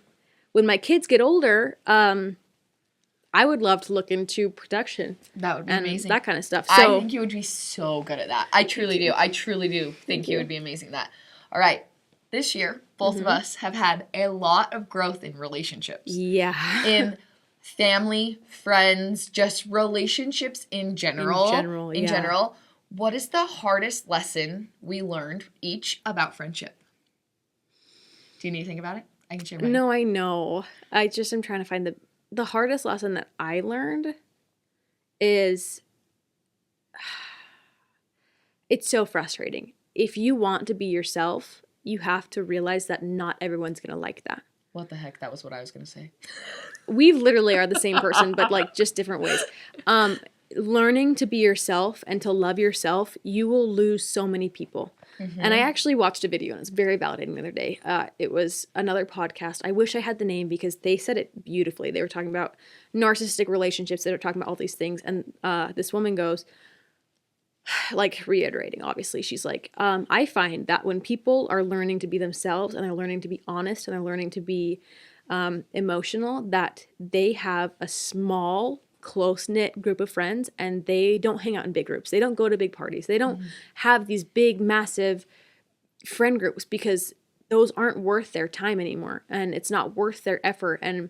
when my kids get older, I would love to look into production. That would be amazing. That kind of stuff. So, I think you would be so good at that. I truly do. I truly do think you would be amazing at that. All right. This year, both of us have had a lot of growth in relationships. Yeah. In family, friends, just relationships in general. In general. What is the hardest lesson we learned each about friendship? Do you need to think about it? I can share mine. No, I know. I just am trying to find the hardest lesson that I learned is it's so frustrating. If you want to be yourself, you have to realize that not everyone's going to like that. What the heck? That was what I was going to say. We literally are the same person, but like just different ways. Learning to be yourself and to love yourself, you will lose so many people. And I actually watched a video and it's very validating the other day. It was another podcast. I wish I had the name because they said it beautifully. They were talking about narcissistic relationships. They were talking about all these things. And this woman goes, like reiterating, obviously, she's like, I find that when people are learning to be themselves and they're learning to be honest and they're learning to be emotional, that they have a small, close-knit group of friends and they don't hang out in big groups. They don't go to big parties. They don't have these big, massive friend groups because those aren't worth their time anymore and it's not worth their effort. And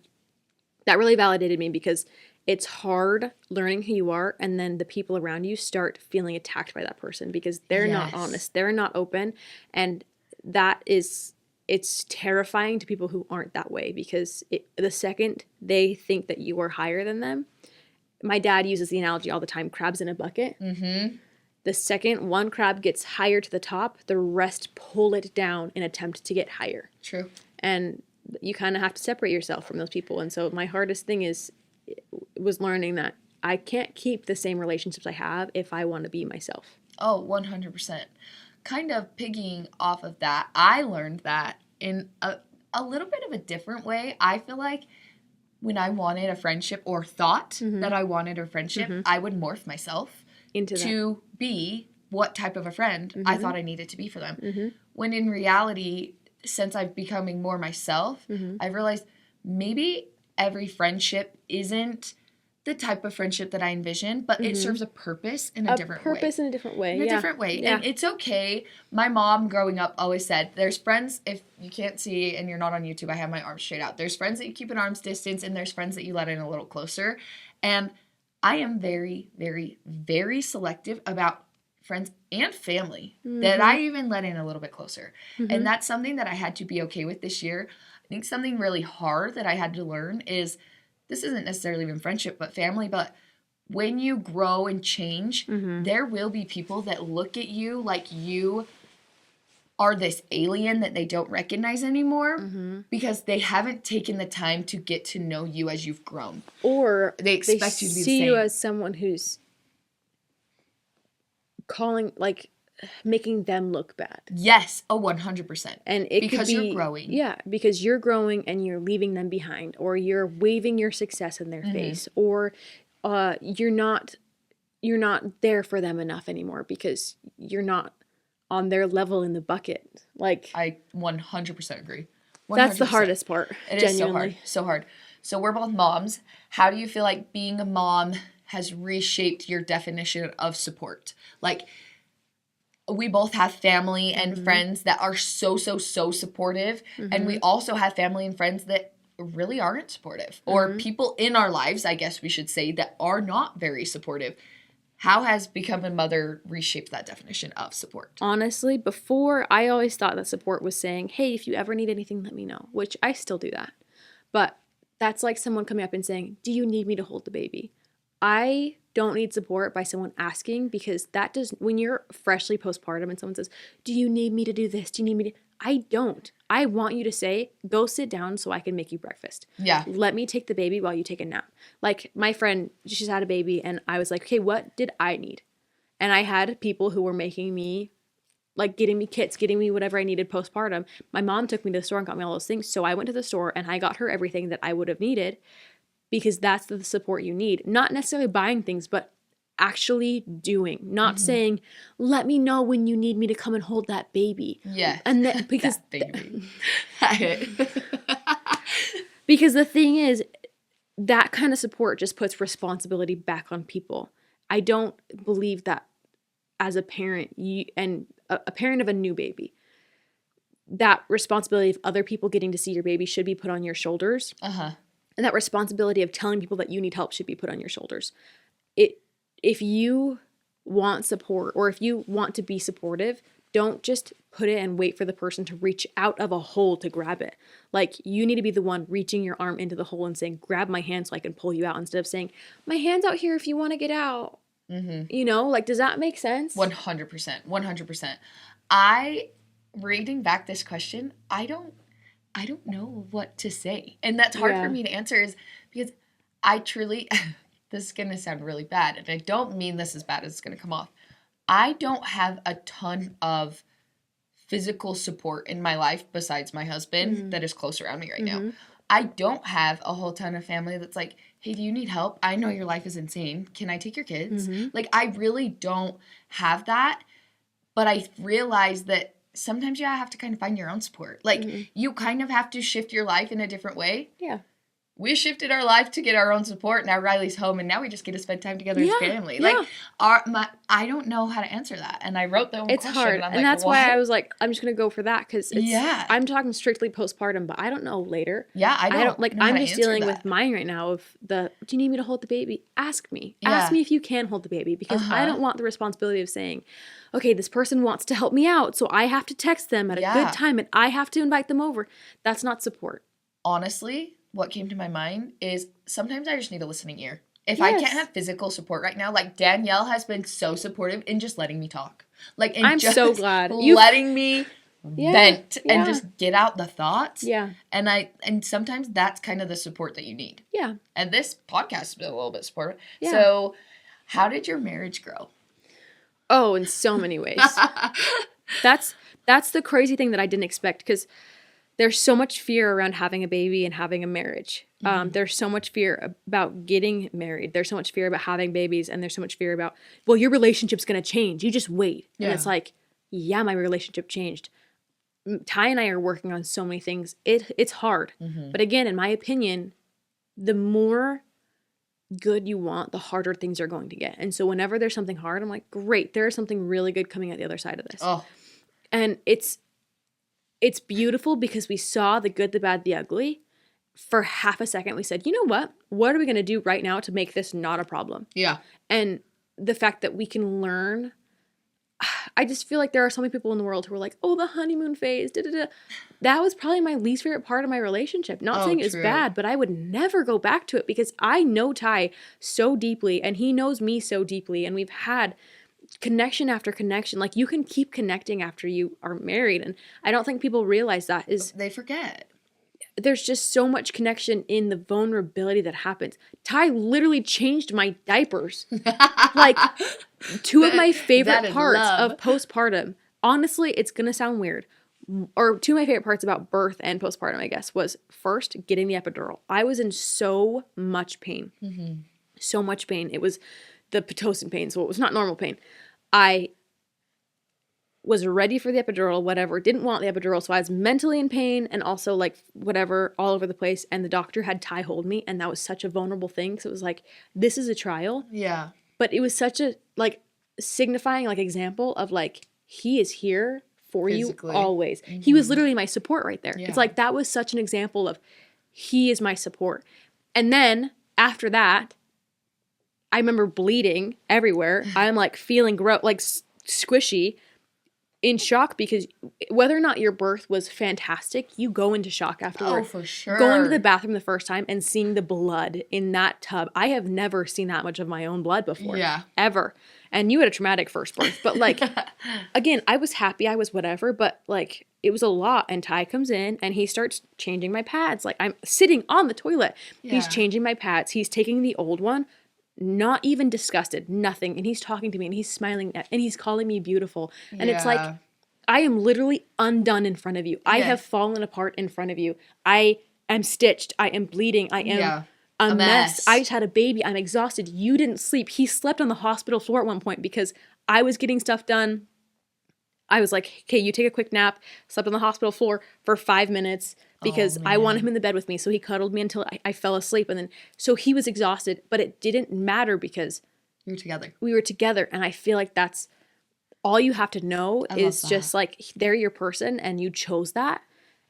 that really validated me because it's hard learning who you are and then the people around you start feeling attacked by that person because they're not honest. They're not open. And it's terrifying to people who aren't that way because the second they think that you are higher than them, my dad uses the analogy all the time, crabs in a bucket. The second one crab gets higher to the top, the rest pull it down and attempt to get higher. True. And you kind of have to separate yourself from those people. And so my hardest thing was learning that I can't keep the same relationships I have if I want to be myself. Oh, 100%. Kind of piggying off of that, I learned that in a little bit of a different way. I feel like when I wanted a friendship or thought that I wanted a friendship, I would morph myself to be what type of a friend I thought I needed to be for them. When in reality, since I'm becoming more myself, I've realized maybe every friendship isn't the type of friendship that I envision, but it serves a purpose in a different way. A purpose in a different way, In a different way. Yeah. And it's okay. My mom growing up always said, there's friends, if you can't see and you're not on YouTube, I have my arms straight out. There's friends that you keep at arm's distance and there's friends that you let in a little closer. And I am very, very, very selective about friends and family that I even let in a little bit closer. And that's something that I had to be okay with this year. I think something really hard that I had to learn is, this isn't necessarily even friendship, but family, but when you grow and change, there will be people that look at you like you are this alien that they don't recognize anymore because they haven't taken the time to get to know you as you've grown. Or they expect you to be the same. See you as someone who's making them look bad. Yes. Oh, 100%. And it because could be, you're growing. Yeah, because you're growing and you're leaving them behind, or you're waving your success in their face, or you're not there for them enough anymore because you're not on their level in the bucket. Like, I 100% agree. 100%. That's the hardest part. It is so hard. So hard. So we're both moms. How do you feel like being a mom has reshaped your definition of support? Like, we both have family and friends that are so supportive. And we also have family and friends that really aren't supportive. Or people in our lives, I guess we should say, that are not very supportive. How has becoming a mother reshaped that definition of support? Honestly, before, I always thought that support was saying, hey, if you ever need anything, let me know. Which I still do that. But that's like someone coming up and saying, do you need me to hold the baby? I don't need support by someone asking, because that does, when you're freshly postpartum and someone says, do you need me to do this? Do you need me to? I don't. I want you to say, go sit down so I can make you breakfast. Yeah. Let me take the baby while you take a nap. Like my friend, she's had a baby and I was like, okay, what did I need? And I had people who were making me, like getting me kits, getting me whatever I needed postpartum. My mom took me to the store and got me all those things. So I went to the store and I got her everything that I would have needed, because that's the support you need. Not necessarily buying things, but actually doing, not saying, let me know when you need me to come and hold that baby. Yeah. And then, because that baby. Because the thing is, that kind of support just puts responsibility back on people. I don't believe that as a parent, and a parent of a new baby, that responsibility of other people getting to see your baby should be put on your shoulders. And that responsibility of telling people that you need help should be put on your shoulders. If you want support, or if you want to be supportive, don't just put it and wait for the person to reach out of a hole to grab it. Like, you need to be the one reaching your arm into the hole and saying, grab my hand so I can pull you out, instead of saying, my hand's out here if you want to get out. You know, like, does that make sense? 100%. 100%. Reading back this question, I don't know what to say. And that's hard for me to answer, is because I truly, this is going to sound really bad, and I don't mean this as bad as it's going to come off. I don't have a ton of physical support in my life besides my husband that is close around me right now. I don't have a whole ton of family that's like, hey, do you need help? I know your life is insane. Can I take your kids? Like, I really don't have that. But I realize that sometimes you have to kind of find your own support. Like, you kind of have to shift your life in a different way. Yeah. We shifted our life to get our own support. Now Riley's home, and now we just get to spend time together as family. Like, I don't know how to answer that. And I wrote the own question. It's hard. And that's why I was like, I'm just going to go for that, because I'm talking strictly postpartum, but I don't know later. Yeah, I don't like, I'm just dealing with mine right now of do you need me to hold the baby? Ask me. Ask me if you can hold the baby, because I don't want the responsibility of saying, okay, this person wants to help me out, so I have to text them at a good time and I have to invite them over. That's not support. Honestly, what came to my mind is sometimes I just need a listening ear. If I can't have physical support right now, like, Danielle has been so supportive in just letting me talk. Like, and I'm just so glad. letting me vent and just get out the thoughts. Yeah. And sometimes that's kind of the support that you need. Yeah. And this podcast has been a little bit supportive. Yeah. So, how did your marriage grow? Oh, in so many ways. That's the crazy thing that I didn't expect, because there's so much fear around having a baby and having a marriage. There's so much fear about getting married. There's so much fear about having babies. And there's so much fear about, well, your relationship's going to change. You just wait. Yeah. And it's like, yeah, my relationship changed. Ty and I are working on so many things. It's hard. But again, in my opinion, the more good you want, the harder things are going to get. And so whenever there's something hard, I'm like, great, there is something really good coming out the other side of this. Oh. And it's beautiful, because we saw the good, the bad, the ugly. For half a second, we said, you know what? What are we going to do right now to make this not a problem? Yeah. And the fact that we can learn, I just feel like there are so many people in the world who are like, oh, the honeymoon phase, da-da-da. That was probably my least favorite part of my relationship. Not saying it's bad, but I would never go back to it, because I know Ty so deeply, and he knows me so deeply, and we've had connection after connection. Like, you can keep connecting after you are married, and I don't think people realize that is they forget. There's just so much connection in the vulnerability that happens. Ty literally changed my diapers. Like, two of my favorite parts of postpartum. Honestly, it's gonna sound weird, or two of my favorite parts about birth and postpartum, I guess, was first getting the epidural. I was in so much pain. So much pain. It was the Pitocin pain, so it was not normal pain. I was ready for the epidural, whatever, didn't want the epidural, so I was mentally in pain and also, like, whatever, all over the place, and the doctor had Ty hold me, and that was such a vulnerable thing, so it was like, this is a trial. Yeah. But it was such a, like, signifying, like, example of, like, he is here for physically. You always. He was literally my support right there. Yeah. It's like, that was such an example of, he is my support. And then, after that, I remember bleeding everywhere. I'm, like, feeling like, squishy, in shock, because whether or not your birth was fantastic, you go into shock afterward. Oh, for sure. Going to the bathroom the first time and seeing the blood in that tub. I have never seen that much of my own blood before. Yeah. Ever. And you had a traumatic first birth. But, like, again, I was happy. I was whatever. But, like, it was a lot. And Ty comes in and he starts changing my pads. Like, I'm sitting on the toilet. Yeah. He's changing my pads. He's taking the old one. Not even disgusted, nothing. And he's talking to me and he's smiling and he's calling me beautiful. And it's like, I am literally undone in front of you. I have fallen apart in front of you. I am stitched. I am bleeding. I am a mess. I just had a baby. I'm exhausted. You didn't sleep. He slept on the hospital floor at one point because I was getting stuff done. I was like, okay, you take a quick nap. Slept on the hospital floor for 5 minutes because I wanted him in the bed with me. So he cuddled me until I fell asleep. And then, so he was exhausted, but it didn't matter because we were together. And I feel like that's all you have to know is just like, they're your person and you chose that.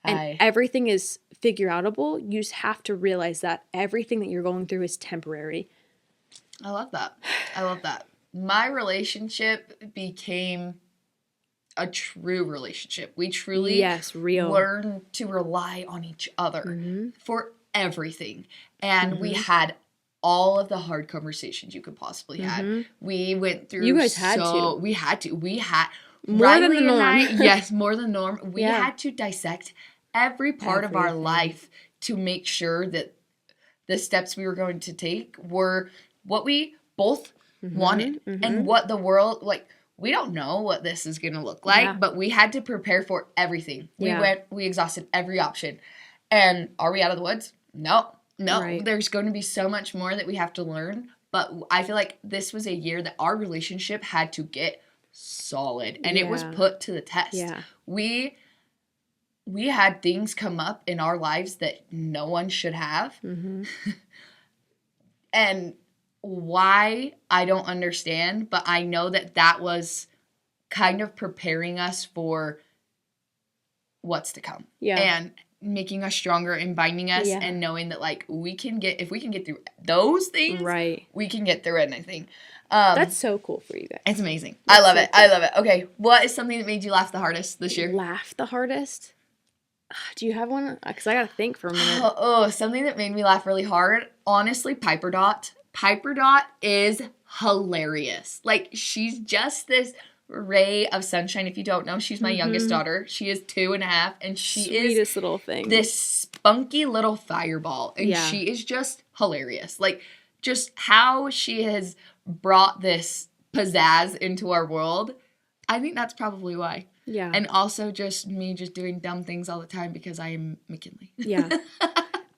And everything is figure outable. You just have to realize that everything that you're going through is temporary. I love that. My relationship became a true relationship. We truly learned to rely on each other for everything. And we had all of the hard conversations you could possibly have. We went through You guys had to. We had more Riley than the norm. Yes, more than the norm. We had to dissect every part of our life to make sure that the steps we were going to take were what we both wanted and what the world, like, we don't know what this is going to look like, but we had to prepare for everything. We exhausted every option. And are we out of the woods? No. Right. There's going to be so much more that we have to learn. But I feel like this was a year that our relationship had to get solid. And it was put to the test. Yeah. We had things come up in our lives that no one should have. And why, I don't understand, but I know that was kind of preparing us for what's to come. Yeah. And making us stronger and binding us and knowing that, like, if we can get through those things, we can get through anything. That's so cool for you guys. It's amazing. I love it. I love it. Okay, what is something that made you laugh the hardest this year? Laugh the hardest? Do you have one? Because I got to think for a minute. Something that made me laugh really hard. Honestly, Piper Dot. Piper Dot is hilarious. Like, she's just this ray of sunshine. If you don't know, she's my youngest daughter. She is 2.5, and she Sweetest little thing. This spunky little fireball. And she is just hilarious. Like, just how she has brought this pizzazz into our world. I think that's probably why. Yeah. And also just me just doing dumb things all the time because I am McKinley. Yeah.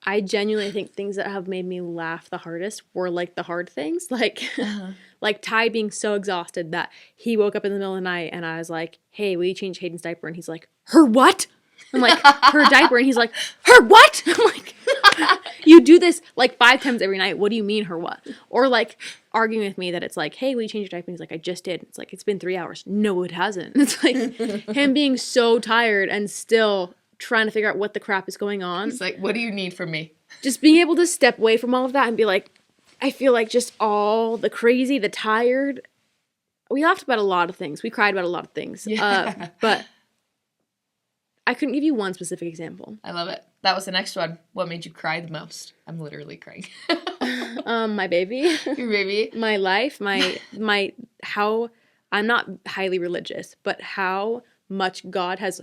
I genuinely think things that have made me laugh the hardest were, like, the hard things. Like, like Ty being so exhausted that he woke up in the middle of the night and I was like, hey, will you change Hayden's diaper? And he's like, her what? I'm like, her diaper. And he's like, her what? I'm like, you do this, like, 5 times every night. What do you mean, her what? Or, like, arguing with me that it's like, hey, will you change your diaper? And he's like, I just did. It's like, it's been 3 hours. No, it hasn't. It's like him being so tired and still trying to figure out what the crap is going on. He's like, what do you need from me? Just being able to step away from all of that and be like, I feel like just all the crazy, the tired. We laughed about a lot of things. We cried about a lot of things. Yeah. But I couldn't give you one specific example. I love it. That was the next one. What made you cry the most? I'm literally crying. My baby. Your baby. My life. My how I'm not highly religious, but how much God has.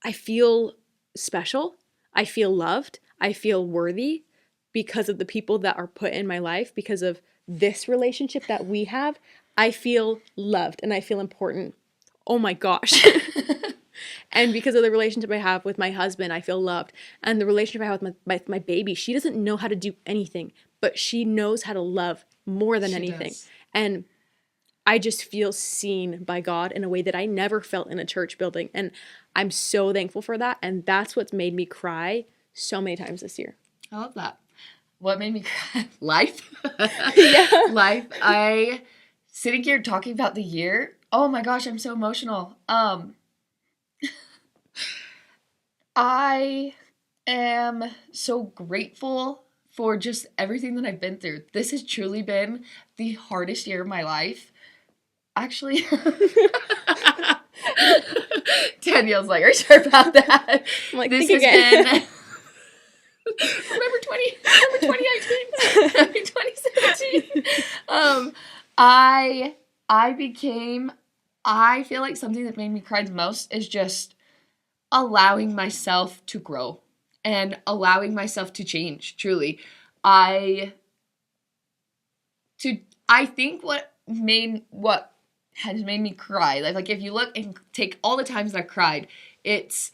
I feel special. I feel loved. I feel worthy because of the people that are put in my life, because of this relationship that we have. I feel loved and I feel important. Oh my gosh. And because of the relationship I have with my husband, I feel loved. And the relationship I have with my baby, she doesn't know how to do anything, but she knows how to love more than anything. Does. And I just feel seen by God in a way that I never felt in a church building. And I'm so thankful for that. And that's what's made me cry so many times this year. I love that. What made me cry? Life. Yeah. Life. Sitting here talking about the year. Oh my gosh, I'm so emotional. I am so grateful for just everything that I've been through. This has truly been the hardest year of my life. Actually, Danielle's like, are you sure about that? I'm like, this has been. Remember 2019? 2017? I feel like something that made me cry the most is just allowing myself to grow and allowing myself to change, truly. I think what has made me cry, like if you look and take all the times that I've cried, it's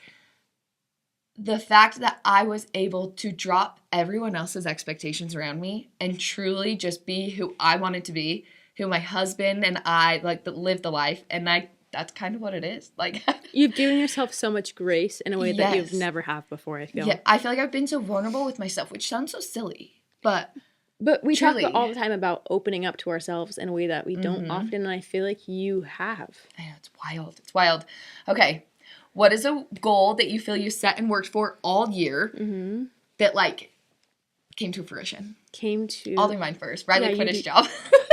the fact that I was able to drop everyone else's expectations around me and truly just be who I wanted to be, who my husband and I like live the life, and that's kind of what it is. Like you've given yourself so much grace in a way that you've never have before, I feel. Yeah, I feel like I've been so vulnerable with myself, which sounds so silly, but we talk all the time about opening up to ourselves in a way that we don't often, and I feel like you have. I know, it's wild. It's wild. Okay. What is a goal that you feel you set and worked for all year that, like, came to fruition? I'll do mine first. Riley quit his job.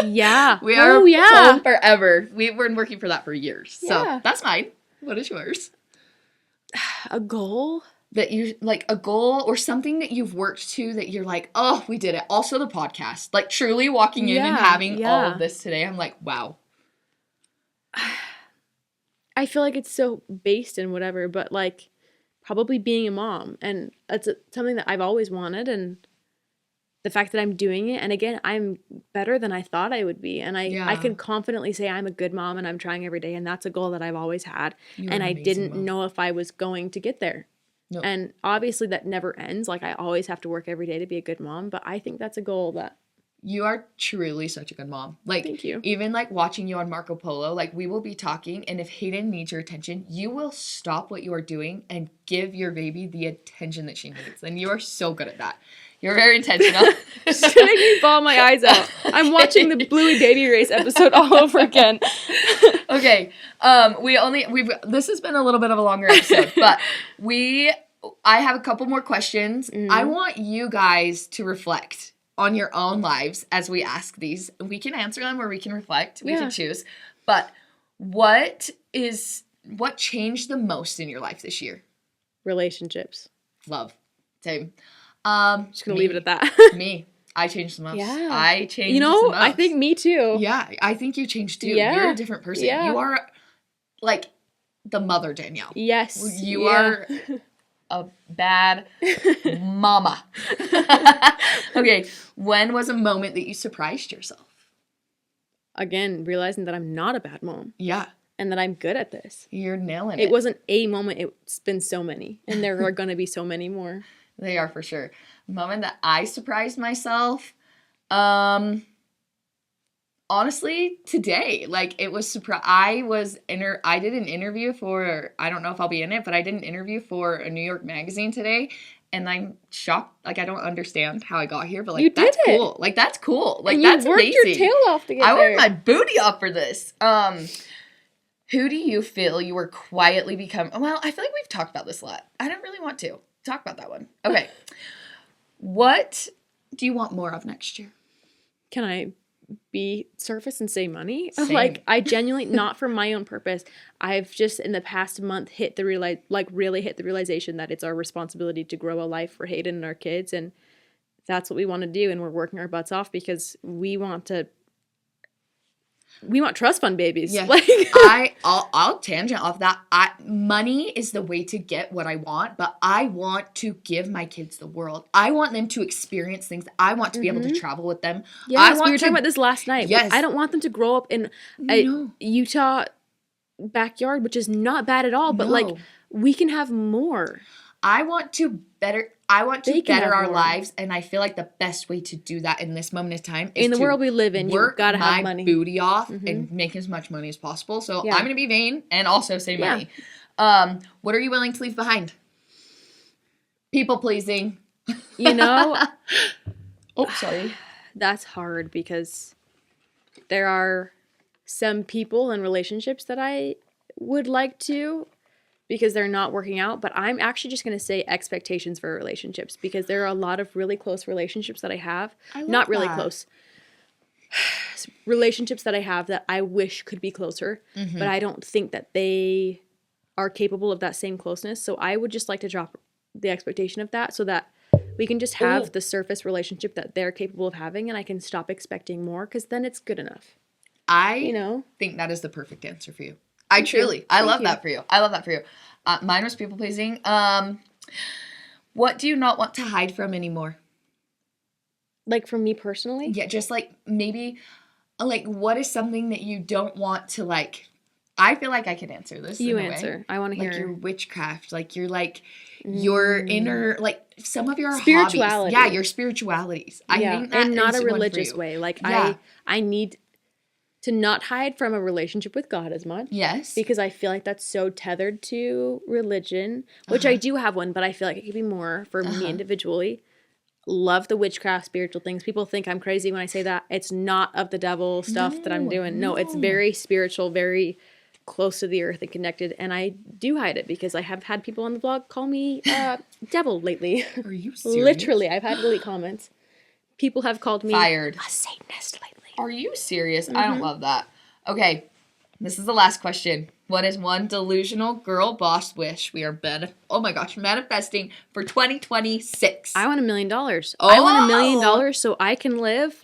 Yeah. We are home forever. We've been working for that for years. So that's mine. What is yours? A goal? That you, like, a goal or something that you've worked to that you're like, oh, we did it. Also the podcast. Like, truly walking in and having all of this today, I'm like, wow. I feel like it's so based in whatever, but, like, probably being a mom. And it's something that I've always wanted, and the fact that I'm doing it, and again, I'm better than I thought I would be. And I can confidently say I'm a good mom and I'm trying every day, and that's a goal that I've always had. And I didn't know if I was going to get there. Nope. And obviously that never ends. Like, I always have to work every day to be a good mom, but I think that's a goal that... You are truly such a good mom. Like, thank you. Even, like, watching you on Marco Polo, like, we will be talking, and if Hayden needs your attention, you will stop what you are doing and give your baby the attention that she needs. And you are so good at that. You're very intentional. Just gonna make me bawl my eyes out. I'm watching the Bluey Baby Race episode all over again. Okay. This has been a little bit of a longer episode, but I have a couple more questions. I want you guys to reflect on your own lives as we ask these. We can answer them or we can reflect. We can choose. But what changed the most in your life this year? Relationships. Love. Same. Just gonna leave it at that. Me. I changed the most. Yeah. I changed the most. I think me too. Yeah. I think you changed too. Yeah. You're a different person. Yeah. You are like the mother Danielle. Yes. You are a bad mama. Okay. When was a moment that you surprised yourself? Again, realizing that I'm not a bad mom. Yeah. And that I'm good at this. You're nailing it. It wasn't a moment. It's been so many. And there are going to be so many more. They are for sure. Moment that I surprised myself. Honestly, today, like, it was I did an interview for, I don't know if I'll be in it, but I did an interview for a New York magazine today, and I'm shocked. Like, I don't understand how I got here, but, like, that's cool. Like, that's cool. Like, and that's amazing. You worked your tail off to get there. I worked my booty off for this. Who do you feel you were quietly becoming? Well, I feel like we've talked about this a lot. I don't really want to talk about that one. Okay. What do you want more of next year? Can I be surface and say money? Same. Like, I genuinely, not for my own purpose, I've just in the past month really hit the realization that it's our responsibility to grow a life for Hayden and our kids, and that's what we want to do, and we're working our butts off because we want trust fund babies. Yeah. Like, I'll tangent off that. Money is the way to get what I want, but I want to give my kids the world. I want them to experience things. I want to be able to travel with them. Yes, we were talking about this last night. Yes. I don't want them to grow up in a Utah backyard, which is not bad at all, but like, we can have more. I want to better our lives, and I feel like the best way to do that in this moment of time is in the world we live in. You've got to have money, booty off, and make as much money as possible. So I'm gonna be vain and also say money. What are you willing to leave behind? People pleasing. Oh, sorry. That's hard because there are some people and relationships that I would like to, because they're not working out, but I'm actually just going to say expectations for relationships, because there are a lot of really close relationships that I have. Not really close. Relationships that I have that I wish could be closer, but I don't think that they are capable of that same closeness. So I would just like to drop the expectation of that so that we can just have the surface relationship that they're capable of having, and I can stop expecting more, because then it's good enough. I think that is the perfect answer for you. I love that for you. I love that for you. Mine was people pleasing. What do you not want to hide from anymore? Like, from me personally? Yeah, just like maybe, like, what is something that you don't want to, like, I feel like I can answer this. You answer. Way. I want to hear. Like your witchcraft. Like your inner, like some of your spirituality. Hobbies. Yeah, your spiritualities. I think that and not a religious way. Like I need to not hide from a relationship with God as much. Yes. Because I feel like that's so tethered to religion, which I do have one, but I feel like it could be more for me individually. Love the witchcraft, spiritual things. People think I'm crazy when I say that. It's not of the devil stuff that I'm doing. No, it's very spiritual, very close to the earth and connected. And I do hide it because I have had people on the blog call me devil lately. Are you serious? Literally, I've had delete comments. People have called me fired. A Satanist lately. Are you serious? I don't love that. Okay, this is the last question. What is one delusional girl boss wish we are manifesting for 2026? I want $1 million. Oh! I want $1 million so I can live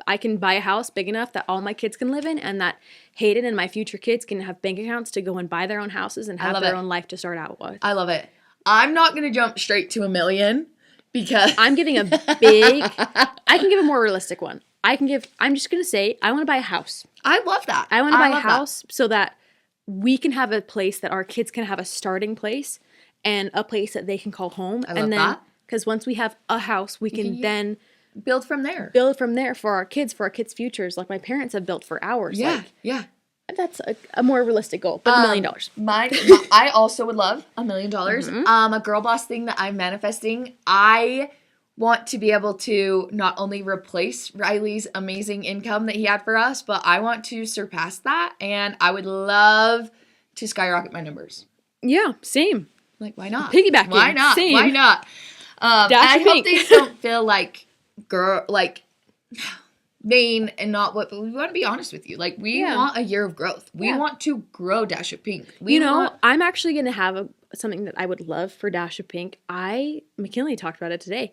I can buy a house big enough that all my kids can live in, and that Hayden and my future kids can have bank accounts to go and buy their own houses and have their own life to start out with. I love it. I'm not going to jump straight to $1 million because I'm giving a big. I can give a more realistic one. I'm just going to say, I want to buy a house. I love that. I want to buy a house so that we can have a place that our kids can have a starting place and a place that they can call home. I love that. Because once we have a house, we can then build from there. For our kids' futures, like my parents have built for ours. Yeah, yeah. That's a more realistic goal, but $1 million. I also would love $1 million. A girl boss thing that I'm manifesting, I want to be able to not only replace Riley's amazing income that he had for us, but I want to surpass that, and I would love to skyrocket my numbers. Yeah, same. Like, why not? Piggybacking. Why not? Same. Why not? I hope they don't feel like vain and not what, but we want to be honest with you. Like, we want a year of growth. We want to grow Dash of Pink. I'm actually going to have something that I would love for Dash of Pink. McKinley talked about it today.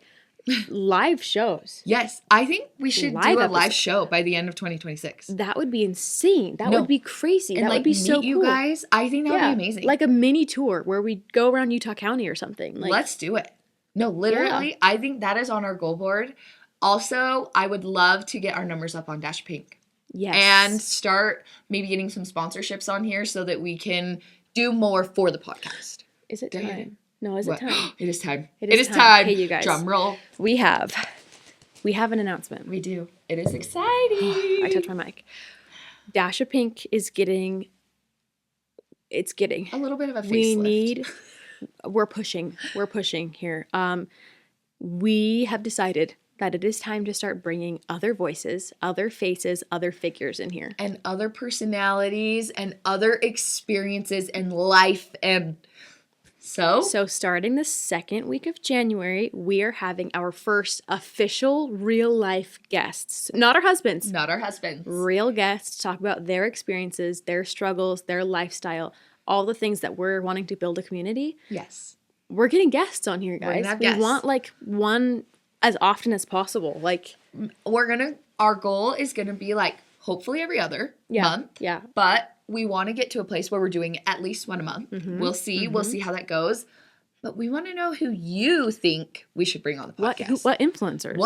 Live shows. Yes. I think we should do a live show by the end of 2026. That would be insane. That would be crazy. And that would be so cool. You guys, I think that would be amazing. Like a mini tour where we go around Utah County or something. Let's do it. No, literally, I think that is on our goal board. Also, I would love to get our numbers up on Dash Pink. Yes. And start maybe getting some sponsorships on here so that we can do more for the podcast. Is it time? No, is it time? It is time. It is time. Hey, you guys. Drum roll. We have an announcement. We do. It is exciting. I touched my mic. Dash of Pink is getting a little bit of a facelift. We're pushing here. We have decided that it is time to start bringing other voices, other faces, other figures in here. And other personalities and other experiences in life. And so starting the second week of January, we are having our first official real life guests. Not our husbands. Real guests to talk about their experiences, their struggles, their lifestyle, all the things that we're wanting to build a community. Yes. We're getting guests on here, guys. We want one as often as possible. Our goal is gonna be hopefully every other month. Yeah. But we want to get to a place where we're doing at least one a month. Mm-hmm. We'll see. Mm-hmm. We'll see how that goes. But we want to know who you think we should bring on the podcast. What influencers?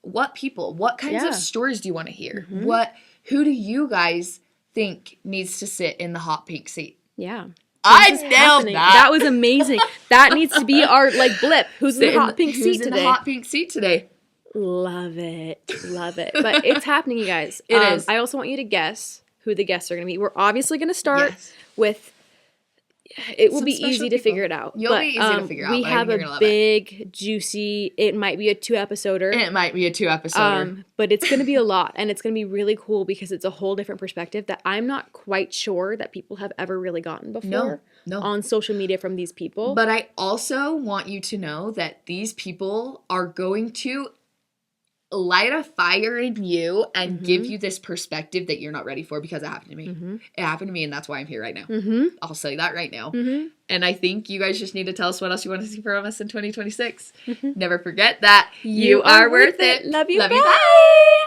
What people? What kinds of stories do you want to hear? Mm-hmm. Who do you guys think needs to sit in the hot pink seat? Yeah. I nailed that. That was amazing. That needs to be our blaip. Who's in the hot pink seat today? Who's in the hot pink seat today? Love it. But it's happening, you guys. It is. I also want you to guess who the guests are going to be. We're obviously going to start with. It will be easy to figure it out. You'll be easy to figure out. We have a big, juicy. It might be a 2-episoder. But it's going to be a lot, and it's going to be really cool because it's a whole different perspective that I'm not quite sure that people have ever really gotten before. No. On social media from these people. But I also want you to know that these people are going to light a fire in you and give you this perspective that you're not ready for, because it happened to me. Mm-hmm. It happened to me, and that's why I'm here right now. Mm-hmm. I'll say that right now. Mm-hmm. And I think you guys just need to tell us what else you want to see from us in 2026. Mm-hmm. Never forget that you are worth it. Love you. Bye.